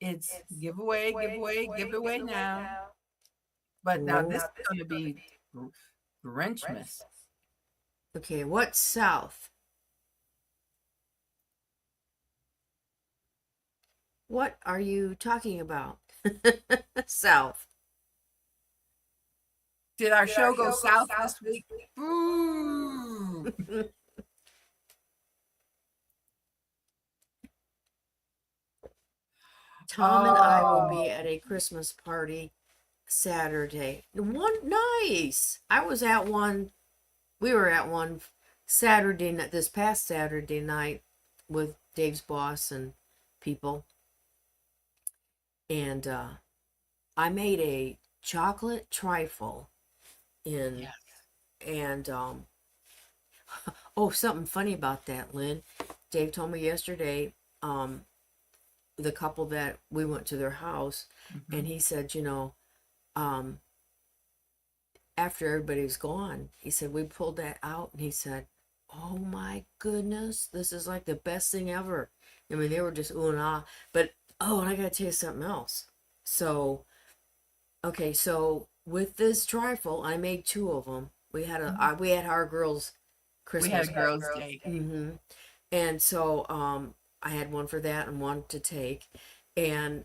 It's giveaway now. But now this is going to be Grinchmas. Okay, what's south? What are you talking about? South. Did our show go south this week? Ooh. Tom and I will be at a Christmas party Saturday. Nice. I was at one. We were at one this past Saturday night with Dave's boss and people. And I made a chocolate trifle and oh, something funny about that, Lynn. Dave told me yesterday, the couple that we went to their house, and he said, after everybody was gone, he said, we pulled that out, and he said, oh my goodness, this is like the best thing ever. I mean, they were just ooh and ah. But, and I gotta tell you something else. So, okay, so with this trifle, I made 2 of them. We had we had our girls' Christmas. We had a girls' day. And so, I had one for that and one to take. And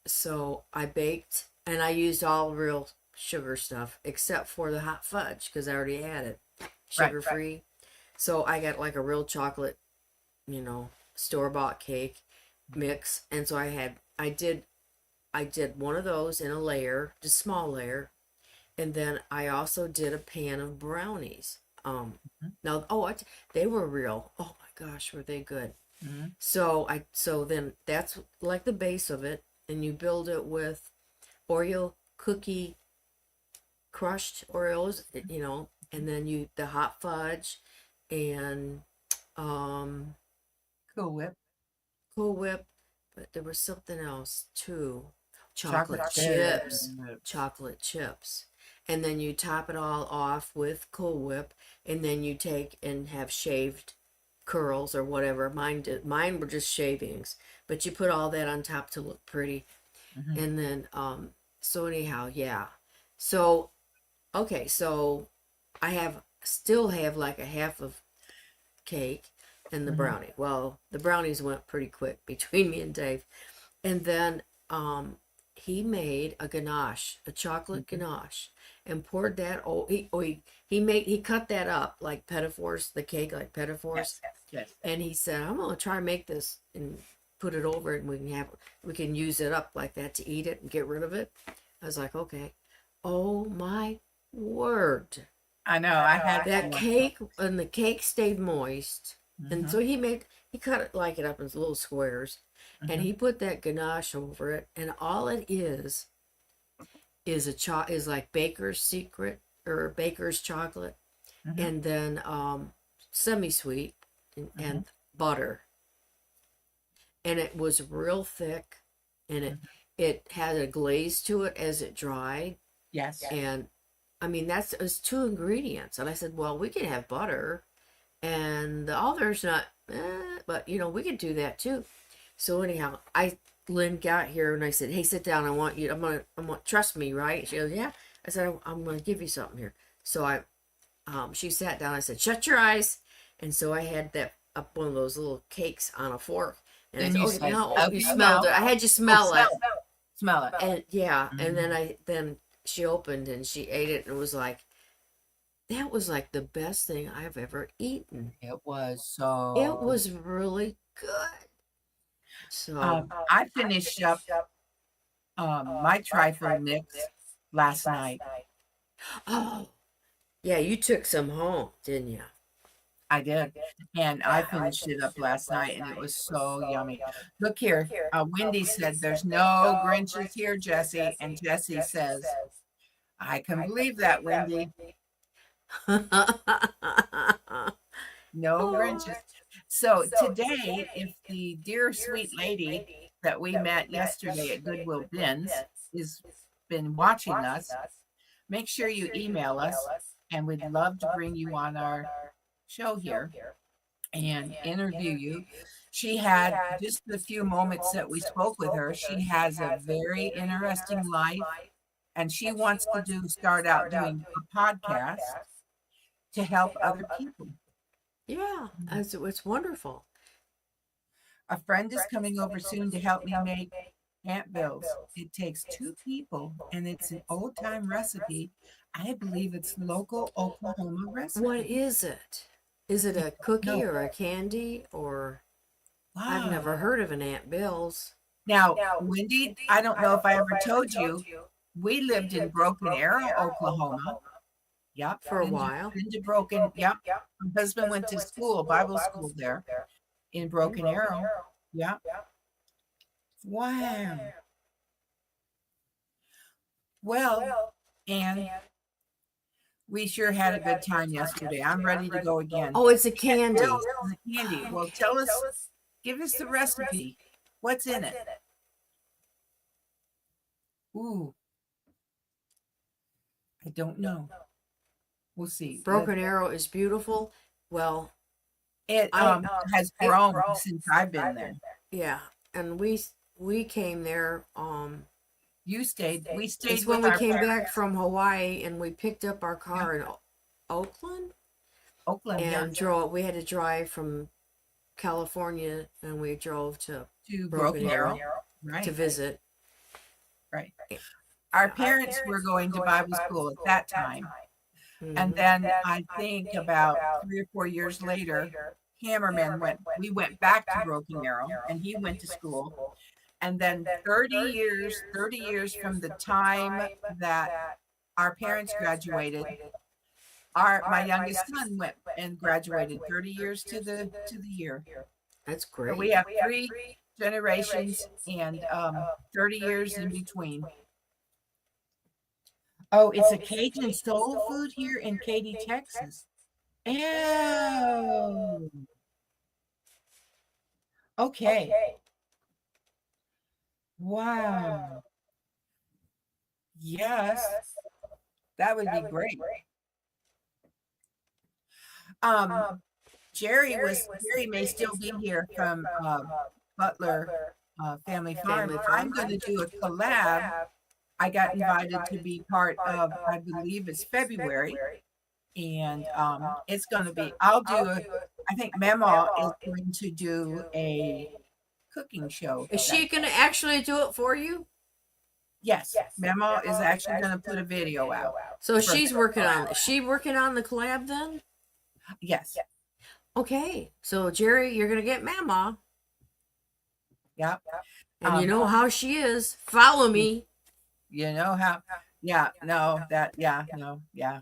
so I baked, and I used all real sugar stuff except for the hot fudge because I already had it sugar-free. Right. So I got like a real chocolate, store-bought cake mix. And so I did one of those in a layer, just small layer. and then I also did a pan of brownies. Mhm. Now, they were real. Oh my gosh, were they good? Mhm. So then that's like the base of it, and you build it with Oreo cookie crushed Oreos, and then the hot fudge and um Cool Whip. Cool Whip, but there was something else too. Chocolate Chips. chips. Chocolate chips. And then you top it all off with Cool Whip, and then you take and have shaved curls or whatever. Mine were just shavings, but you put all that on top to look pretty. Mhm. And then so anyhow, yeah. So okay, so I still have like a half of cake and the Mhm. brownie. Well, the brownies went pretty quick between me and Dave. And then he made a ganache, a chocolate Mhm. ganache, and poured that. He cut that up like petitfours, the cake like petitfours, Yes. and he said, "I'm gonna try and make this and put it over it, and we can use it up like that to eat it and get rid of it." I was like, "Okay." Oh my word! I know. I had That one. cake and the cake stayed moist, and Mhm. so he cut it it up in little squares, and Mhm. he put that ganache over it, and all it is is like baker's secret or baker's chocolate, Mhm. and then semi-sweet and butter, and it was real thick, and Mhm. it had a glaze to it as it dried. Yes. And I mean, it's two ingredients. And I said, well, we can have butter, and the other's not, but we could do that too. So anyhow, Lynn got here and I said, hey, sit down. I'm gonna trust me, right? She goes, yeah. I said, I'm gonna give you something here. So she sat down. I said, shut your eyes. And so I had that up one of those little cakes on a fork. And I Then said, you okay, said, now okay, you smelled now. it. I had you Oh, smell it. Smell it. And yeah, and Mhm. then she opened and she ate it and it was like, that was like the best thing I've ever eaten. It was It so. was really good. So, I finished up my trifle mix last night. oh, yeah, you took some home, didn't you? I did. And I finished it up last night and it was so yummy. Look here. Wendy said, there's no Grinches here, Jesse. And Jesse says, I can believe that, Wendy. No Grinches. So today, if the dear sweet lady that we met yesterday at Goodwill Bins is been watching us, make sure you email us and we'd love to bring you on our show here and interview you. She had just the few moments that we spoke with her. She has a very interesting life and she wants to start out doing a podcast to help other people. Yeah, it's wonderful. A friend is coming over soon to help me make Aunt Bill's. It takes 2 people and it's an old time recipe. I believe it's local Oklahoma recipe. What is it? Is it a cookie No. or a candy or I've Wow. never heard of an Aunt Bill's. Now, Wendy, I don't know if I ever told you, we lived in Broken Arrow, Oklahoma. Yep. For a while. Been to Broken. Yep. My husband went to school, Bible school there in Broken Arrow. Yep. Wow. Well, and we sure had a good time yesterday. I'm ready to go again. Oh, it's a candy. The candy. Well, tell us, give us the recipe. What's in it? Ooh. I don't know. We'll see. Broken Arrow is beautiful. Well, It has grown since I've been there. yeah, and we came there. You stayed. We stayed It's when with we our came parents. back from Hawaii and we picked up our car in Oakland Oakland, and we had to drive from California and we drove to Broken Arrow, right? to visit. Right. Our parents were going to Bible school at that time. And then I think about 3 or 4 years later, we went back to Broken Arrow and he went to school. And then 30 years from the time that our parents graduated. My youngest son went and graduated 30 years to the year. That's So great. we have 3 generations and 30 years in between. Oh, it's a Cajun soul food here in Katy, Texas. Oh, okay. Wow. Yes, that would be great. Um, Jerry may still be here from Butler Family Farm. Family I'm Farm. going to do a collab. I got invited to be part of, I believe it's February, and it's going to be. I think Mema is going to do a cooking show. Is she going to actually do it for you? Yes, Mema is actually going to put a video out. So she's working on. Is she working on the collab then? Yes. Okay. So Jerry, you're going to get Mama. Yep. And you know how she is. Follow me. You know how. Yeah. No. That. Yeah. No. Yeah.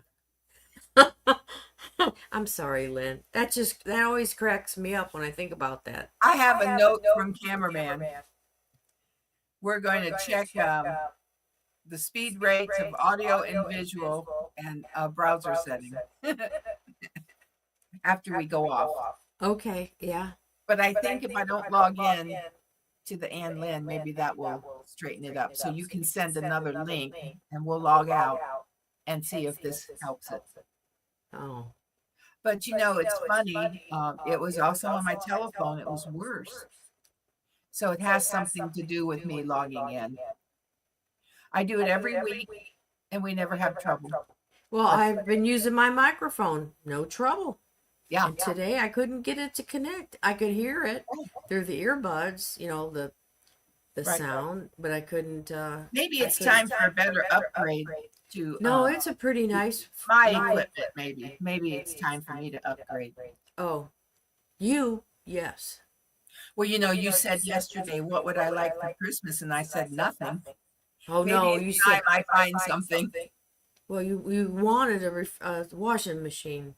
I'm sorry, Lynn. That always cracks me up when I think about that. I have a note from cameraman. We're going to check the speed rates of audio and visual and browser setting after we go off. Okay, yeah. But I think if I don't log in to the Ann Lynn, maybe that will straighten it up. So you can send another link and we'll log out and see if this helps it. Oh. But it's funny. It was also on my telephone. It was worse. So it has something to do with me logging in. I do it every week and we never have trouble. Well, I've been using my microphone. No trouble. Yeah. And today I couldn't get it to connect. I could hear it through the earbuds, the Right. sound, but I couldn't. Maybe it's time for a better upgrade to. No, it's a pretty nice. my equipment. Maybe it's time for me to upgrade. Oh, yes. Well, you said yesterday, what would I like for Christmas? And I said nothing. Oh Maybe no, it's you time said. I find something. Well, you wanted a washing machine.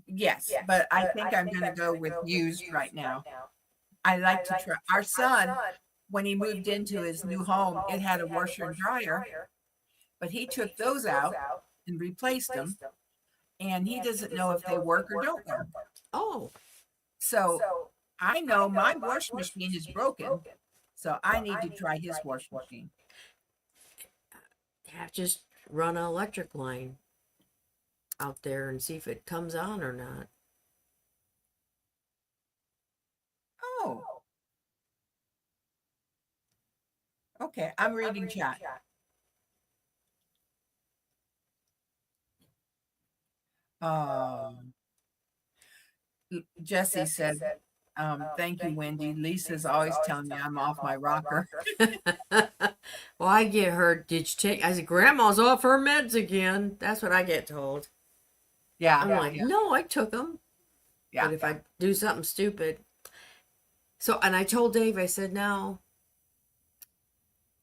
Yes, but I think I'm going to go with used right now. I like to try. Our son, when he moved into his new home, it had a washer and dryer, but he took those out and replaced them, and he doesn't know if they work or don't work. Oh, So I know my washing machine is broken, so I need to try his washing machine. just run an electric line out there and see if it comes on or not. Oh. Okay, I'm reading chat. Jesse said, thank you, Wendy. Lisa's always telling me I'm off my rocker. Well, I get her. Did you take? I said, Grandma's off her meds again. That's what I get told. Yeah. I'm like, no, I took them. Yeah. But if I do something stupid. So, and I told Dave, I said, no.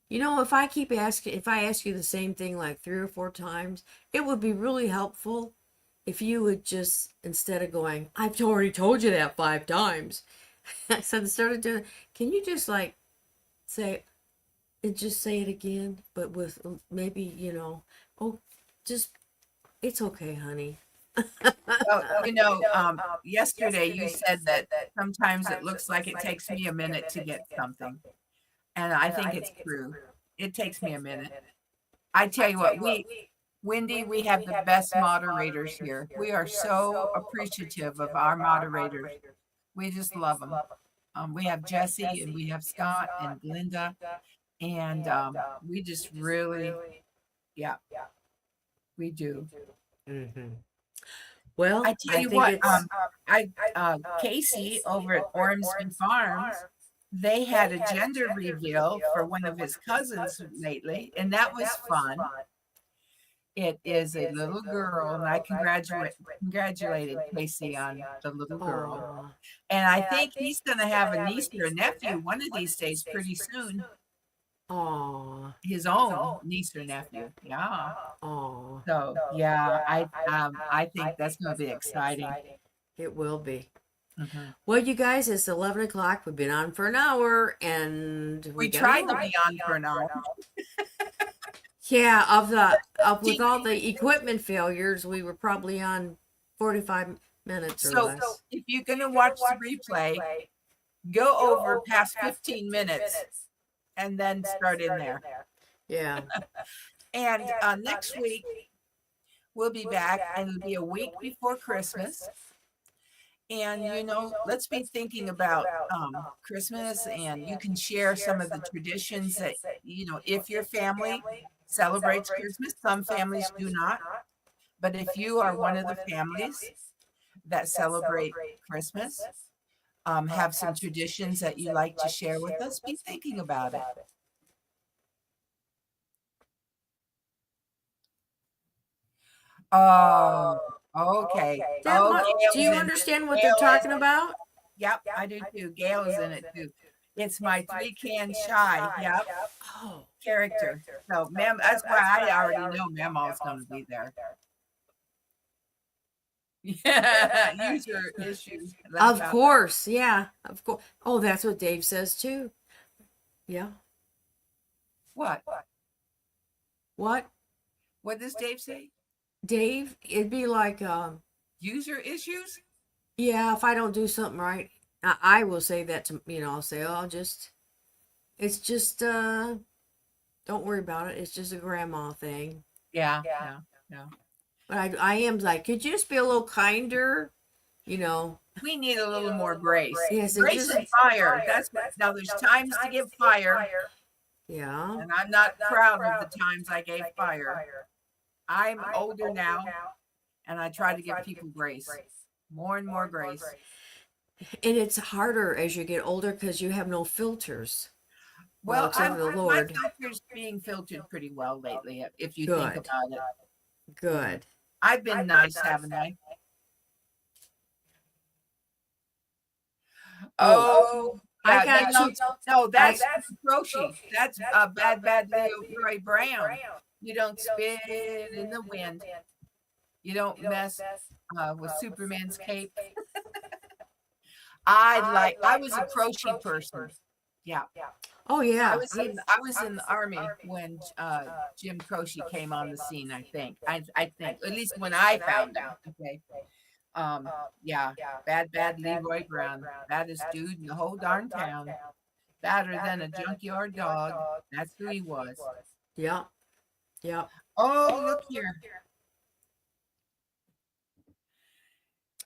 If I ask you the same thing like 3 or 4 times, it would be really helpful if you would just, instead of going, I've already told you that 5 times. I said, instead of doing, can you just say it again, but with maybe, it's okay, honey. Yesterday you said that sometimes it looks like it takes me a minute to get something. And I think it's true. It takes me a minute. I tell you what, Wendy, we have the best moderators here. We are so appreciative of our moderators. We just love them. We have Jesse and we have Scott and Linda. And we just really, yeah, we do. Mm-hmm. Well, I tell you what, Casey over at Ormsby Farms, they had a gender reveal for one of his cousins lately, and that was fun. It is a little girl, and I congratulated Casey on the little girl. Aww. And I think he's going to have a niece or a nephew one of these days pretty soon. Aw. his own niece or nephew. Yeah. Aw. So yeah, I think that's going to be exciting. It will be. Mhm. Well, you guys, it's 11 o'clock. We've been on for an hour and we We gotta tried to go. be on for an hour. Yeah, with all the equipment failures, we were probably on 45 minutes or So less. if you're going to watch the replay, go over past 15 minutes and then start in there. Yeah. And next week, we'll be back, and it'll be a week before Christmas. And, let's be thinking about Christmas, and you can share some of the traditions that, if your family celebrates Christmas, some families do not. But if you are one of the families that celebrate Christmas, have some traditions that you like to share with us, be thinking about it. Oh, okay. Oh, Do Gail's you in it. understand what they're talking about? Yep, I do too. Gail is in it too. It's my 3-can shy. Yep, Oh, character. So, that's why I already know Mama's going to be there. Yeah, user issues. Laugh of out. course. Yeah, of course. Oh, that's what Dave says too. Yeah. What? What? What does Dave say? Dave, it'd be like, User issues? yeah, if I don't do something right, I will say that to, I'll say, oh, it's just, don't worry about it. It's just a grandma thing. Yeah. But I am like, could you just be a little kinder? We need a little more grace. Yes, it Grace just, and fire. Now there's times to give fire, yeah. and I'm not proud of the times I gave fire. I'm older now, and I try to give people grace. More and more grace. And it's harder as you get older because you have no filters. Well, except for the Lord. my filter's being filtered pretty well lately, if you Good. think about it. Good. I've been nice, haven't I? Oh, I yeah, got you. no, that's Roshi. That's bad Leroy Brown. You don't spit in the wind. You don't mess with Superman's cape. I was a crochet person. Yeah. Oh, yeah. I was in the army when Jim Croce came on the scene. I think at least when I found out. Okay. Yeah. Bad Leroy Brown. Baddest dude in the whole darn town. Badder than a junkyard dog. That's who he was. Yeah. Yeah. Oh, look here.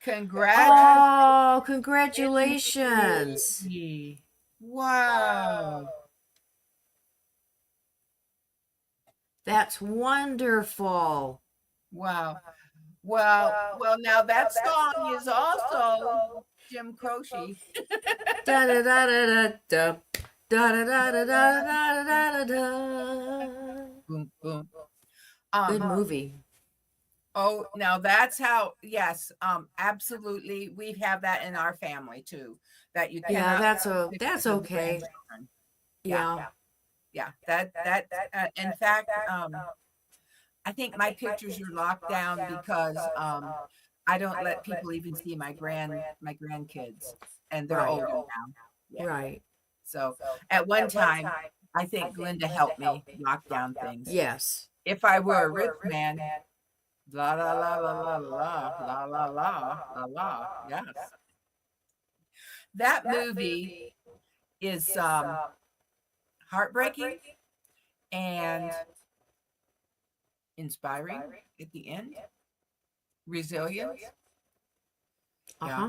Oh, congratulations. Wow. That's wonderful. Wow. Well, now that song is also Jim Croce. Da da da da da da da da da da da da da. Boom, boom. Good movie. Oh, now that's how. Yes, absolutely. We have that in our family too. That you Yeah, cannot. that's okay. Yeah. Yeah. That. In fact, I think my pictures are locked down because I don't let people even see my grandkids, and they're older now. Yeah. Right. So at one time, I think Glenda helped me lock down things. Yes. If I were a rich man, la la la la la la la la la la la. Yes. That movie is heartbreaking and inspiring at the end. Resilience. Uh-huh.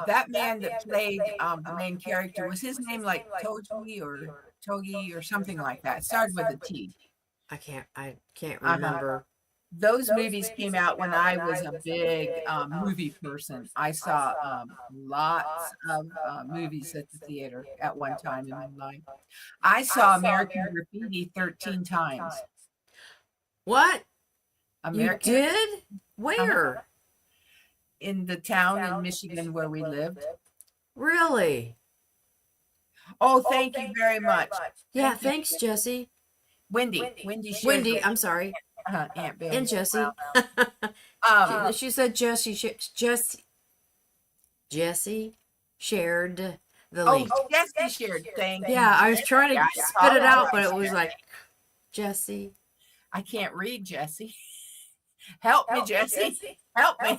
That man that played the main character, was his name like Togi or something like that? It started with a T. I can't remember. Those movies came out when I was a big movie person. I saw lots of movies at the theater at one time in my life. I saw American Graffiti 13 times. What? American You did? Where? in the town in Michigan where we lived. Really? Oh, thank you very much. Yeah, Thank you. thanks, Jesse. Wendy shared Wendy, with I'm sorry. Aunt Bill. And Jesse. Um, She said Jesse shared the oh, link. Jesse shared. Thank you. Yeah, I was trying to I spit it out, but apologize. it was like Jesse. I can't read, Jesse. Help me, Jesse. Help me.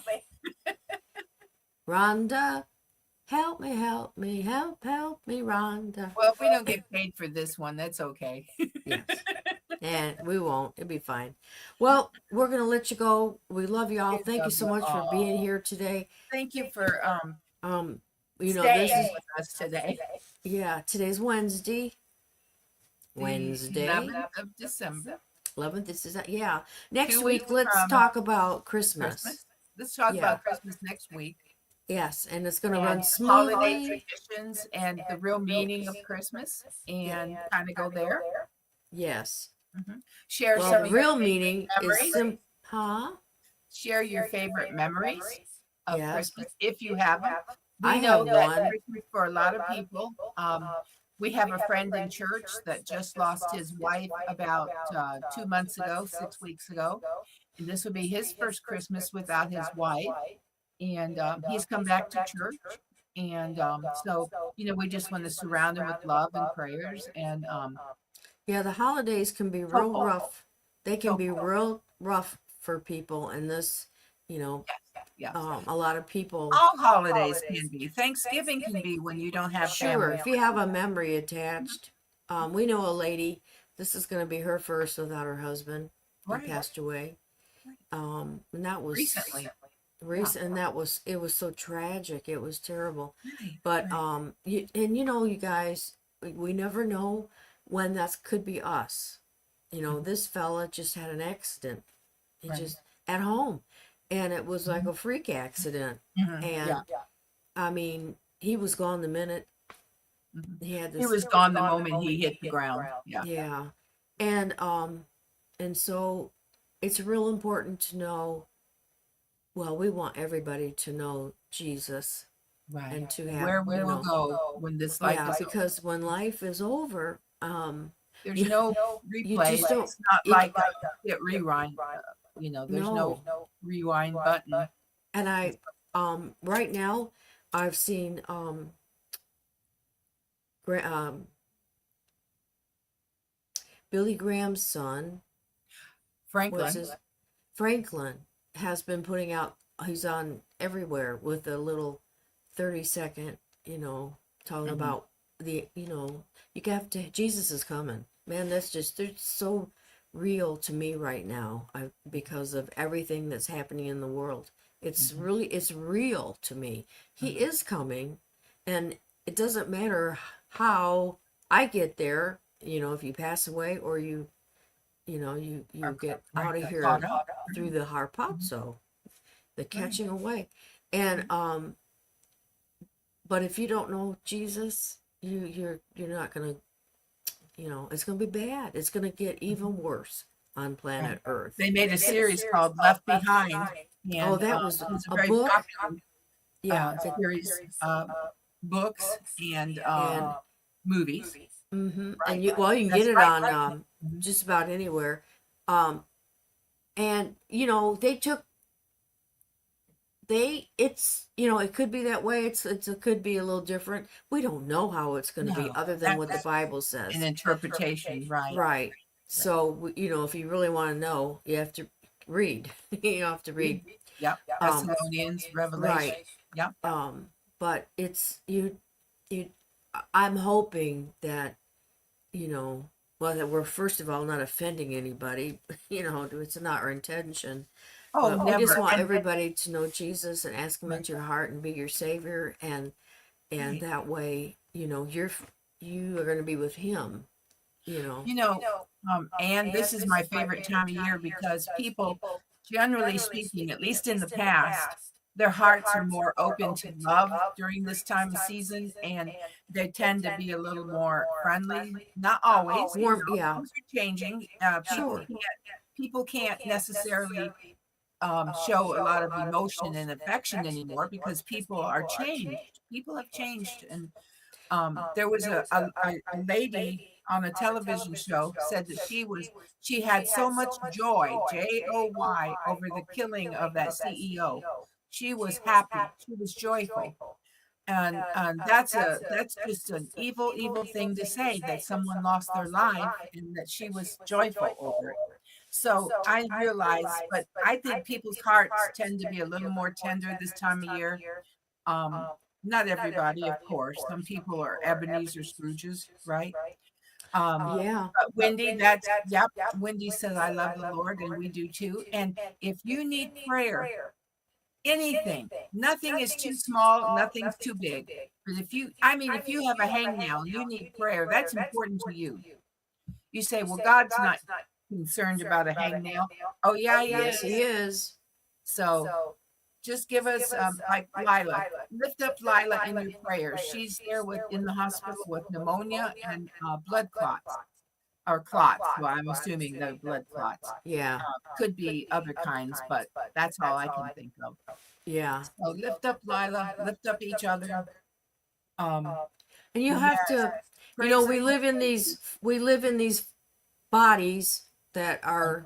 Rhonda, help me, help me, help me, Rhonda. Well, if we don't get paid for this one, that's okay. Yes. And we won't. It'll be fine. Well, we're gonna let you go. We love you all. Thank you so much for being here today. Thank you for You know, staying this is with us today. yeah, today's Wednesday. Wednesday. 11th of December. 11th. This is yeah. Next 2 week, weeks let's from talk about Christmas. Christmas. Let's talk Yeah. about Christmas next week. Yes, and it's gonna run And holiday smoothly. traditions and the real meaning of Christmas, and kind of go there. Yes. Share Well, some the of your real favorite meaning memories. is huh? Share your favorite memories of Yes. Christmas if you have them. I We know have that one. Christmas for a lot of people. We have a friend in church that just lost his wife about 2 months ago, 6 weeks ago. And this would be his first Christmas without his wife. And he's come back to church. And so, we just want to surround him with love and prayers. And Yeah, the holidays can be real Hopeful. rough. They can be Hopeful. real rough for people, and this, yeah. a lot of people. All holidays can be. Thanksgiving can be when you don't have Sure, family. if you have a memory attached. We know a lady. This is going to be her first without her husband. He Right. passed away. And that was Recently. and it was so tragic. It was terrible. Right, But right. you guys, we never know when that could be us. This fella just had an accident. He Right. just at home, and it was like a freak accident. Mhm. And I mean, he was gone the minute Mhm. he had this. He was gone the moment he hit the ground. Yeah. Yeah, and so it's real important to know. Well, we want everybody to know Jesus Right. and to have Where we will go when this life yeah, is because when life is over, there's you- no you replay. just don't- It's not it- like hit rewind. There's No. no rewind button. and I right now I've seen Billy Graham's son Franklin. Franklin has been putting out. He's on everywhere with a little 30-second, talking about the, you have to. Jesus is coming, man. That's just they're so real to me right now. Because of everything that's happening in the world. It's real to me. He is coming, and it doesn't matter how I get there. If you pass away or you get out of here Caught up. through the harpazo, the catching away. And but if you don't know Jesus, you're not gonna, it's gonna be bad. It's gonna get even worse on planet Earth. They made a series called Left Behind. And, Oh, that was it a very book? popular Yeah. series, books and movies. Mm-hmm. Right. And you can That's get it right, on just about anywhere. And they took it could be that way. It could be a little different. We don't know how it's going to be No, other than what the Bible says. An interpretation, right? Right. So, if you really want to know, you have to read. You have to read. Yep. Thessalonians, Revelation. Right. Yep. But it's I'm hoping that, that we're first of all not offending anybody. It's not our intention. Oh, But never. we just want And- everybody to know Jesus and ask him into your heart and be your savior, and Right. that way, you are going to be with him. And this is my favorite time of year because people, generally speaking, at least in the past, their hearts are more open to love during this time of season, and they tend to be a little more friendly. Not always. Warm, yeah. Things are changing. Sure. People can't necessarily show a lot of emotion and affection anymore because people are changed. People have changed, and There was a lady on a television show said that she had so much joy, Joy, over the killing of that CEO. She was happy. She was joyful. And that's just an evil thing to say, that someone lost their life and that she was joyful over it. So I realize, but I think people's hearts tend to be a little more tender this time of year. Um, Not everybody, of course. Some people are Ebenezer Scrooges, right? Yeah. But Wendy, that's, yep. Wendy says, I love the Lord, and we do too. And if you need prayer, anything, nothing is too small, nothing's too big. But if you have a hangnail and you need prayer, that's important to you. You say, well, God's not concerned about a hangnail. Oh, yeah, he Yes, is. he is. So just give us, like Lila, lift up Lila in your prayers. She's there in the hospital with pneumonia and blood clots or clots. Well, I'm assuming they're blood clots. Yeah. Could be other kinds, but that's all I can think of. Yeah. So lift up Lila, lift up each other. And you have to, Praise the we live in these bodies that are,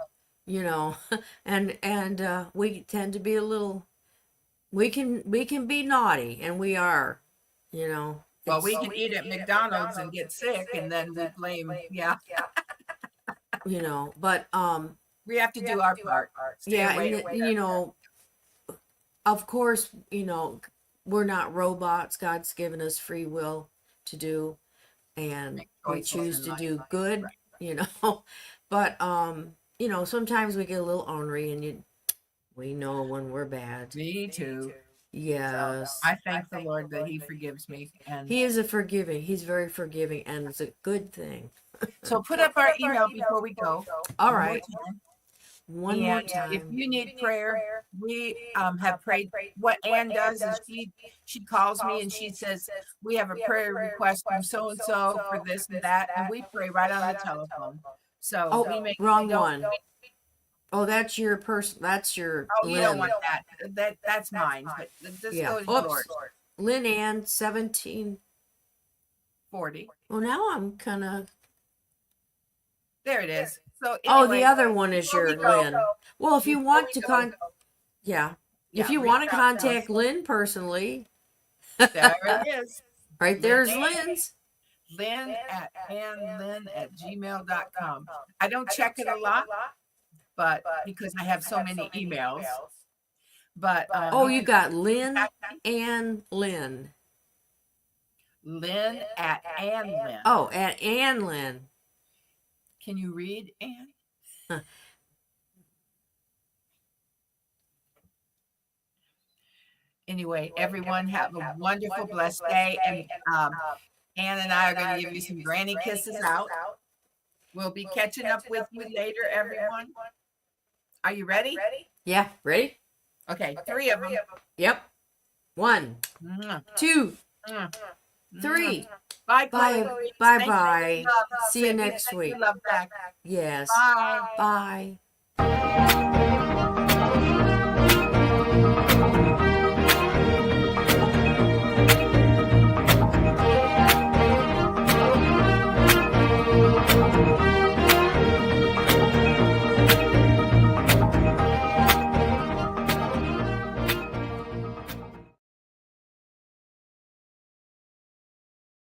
and we tend to be a little, we can be naughty, and we are, Well, we can eat at McDonald's and get sick, and then we blame, yeah. But We have to do our part. Stay yeah, away. and of course, we're not robots. God's given us free will to do, and we choices choose in to life. do good, but sometimes we get a little ornery, and we know when we're bad. Me too. Yes. I thank the Lord that He forgives me. And He is he's very forgiving, and it's a good thing. so put up our email before we go. All One more right. time. One more And time. if you need prayer, we have prayed. What Ann does is she calls me and she says, we have a prayer request from so and so for this and that, and we pray right on the telephone. So we make Wrong one. Oh, that's your person. That's your Oh, you don't Lynn. want that. That's mine. But this Yeah. goes Oops. yours. Lynn Ann 1740. Well, now I'm kind of. There it is. So Oh, anyway, the other one is before your we go- Lynn. Well, if you before want we to go- yeah. Yeah, If you reach want to out to contact us. Lynn personally, There it is. right there's Lynn. Lynn's. Lynn at annlynn@gmail.com. I don't check it a lot, but because I have so many emails. But Oh, you got Lynn and Lynn. Lynn at Ann Lynn. Oh, at Ann Lynn. Can you read, Ann? Anyway, everyone have a wonderful, blessed day. And Ann and I are going to give you some granny kisses out. We'll be catching up with you later, everyone. Are you ready? Yeah, ready? Okay, 3 of them. Yep. 1, 2, 3. Bye, Bye. Chloe. Bye. Thank you. Bye. Love. See you Send me next week. Love back. Yes. Bye. Bye.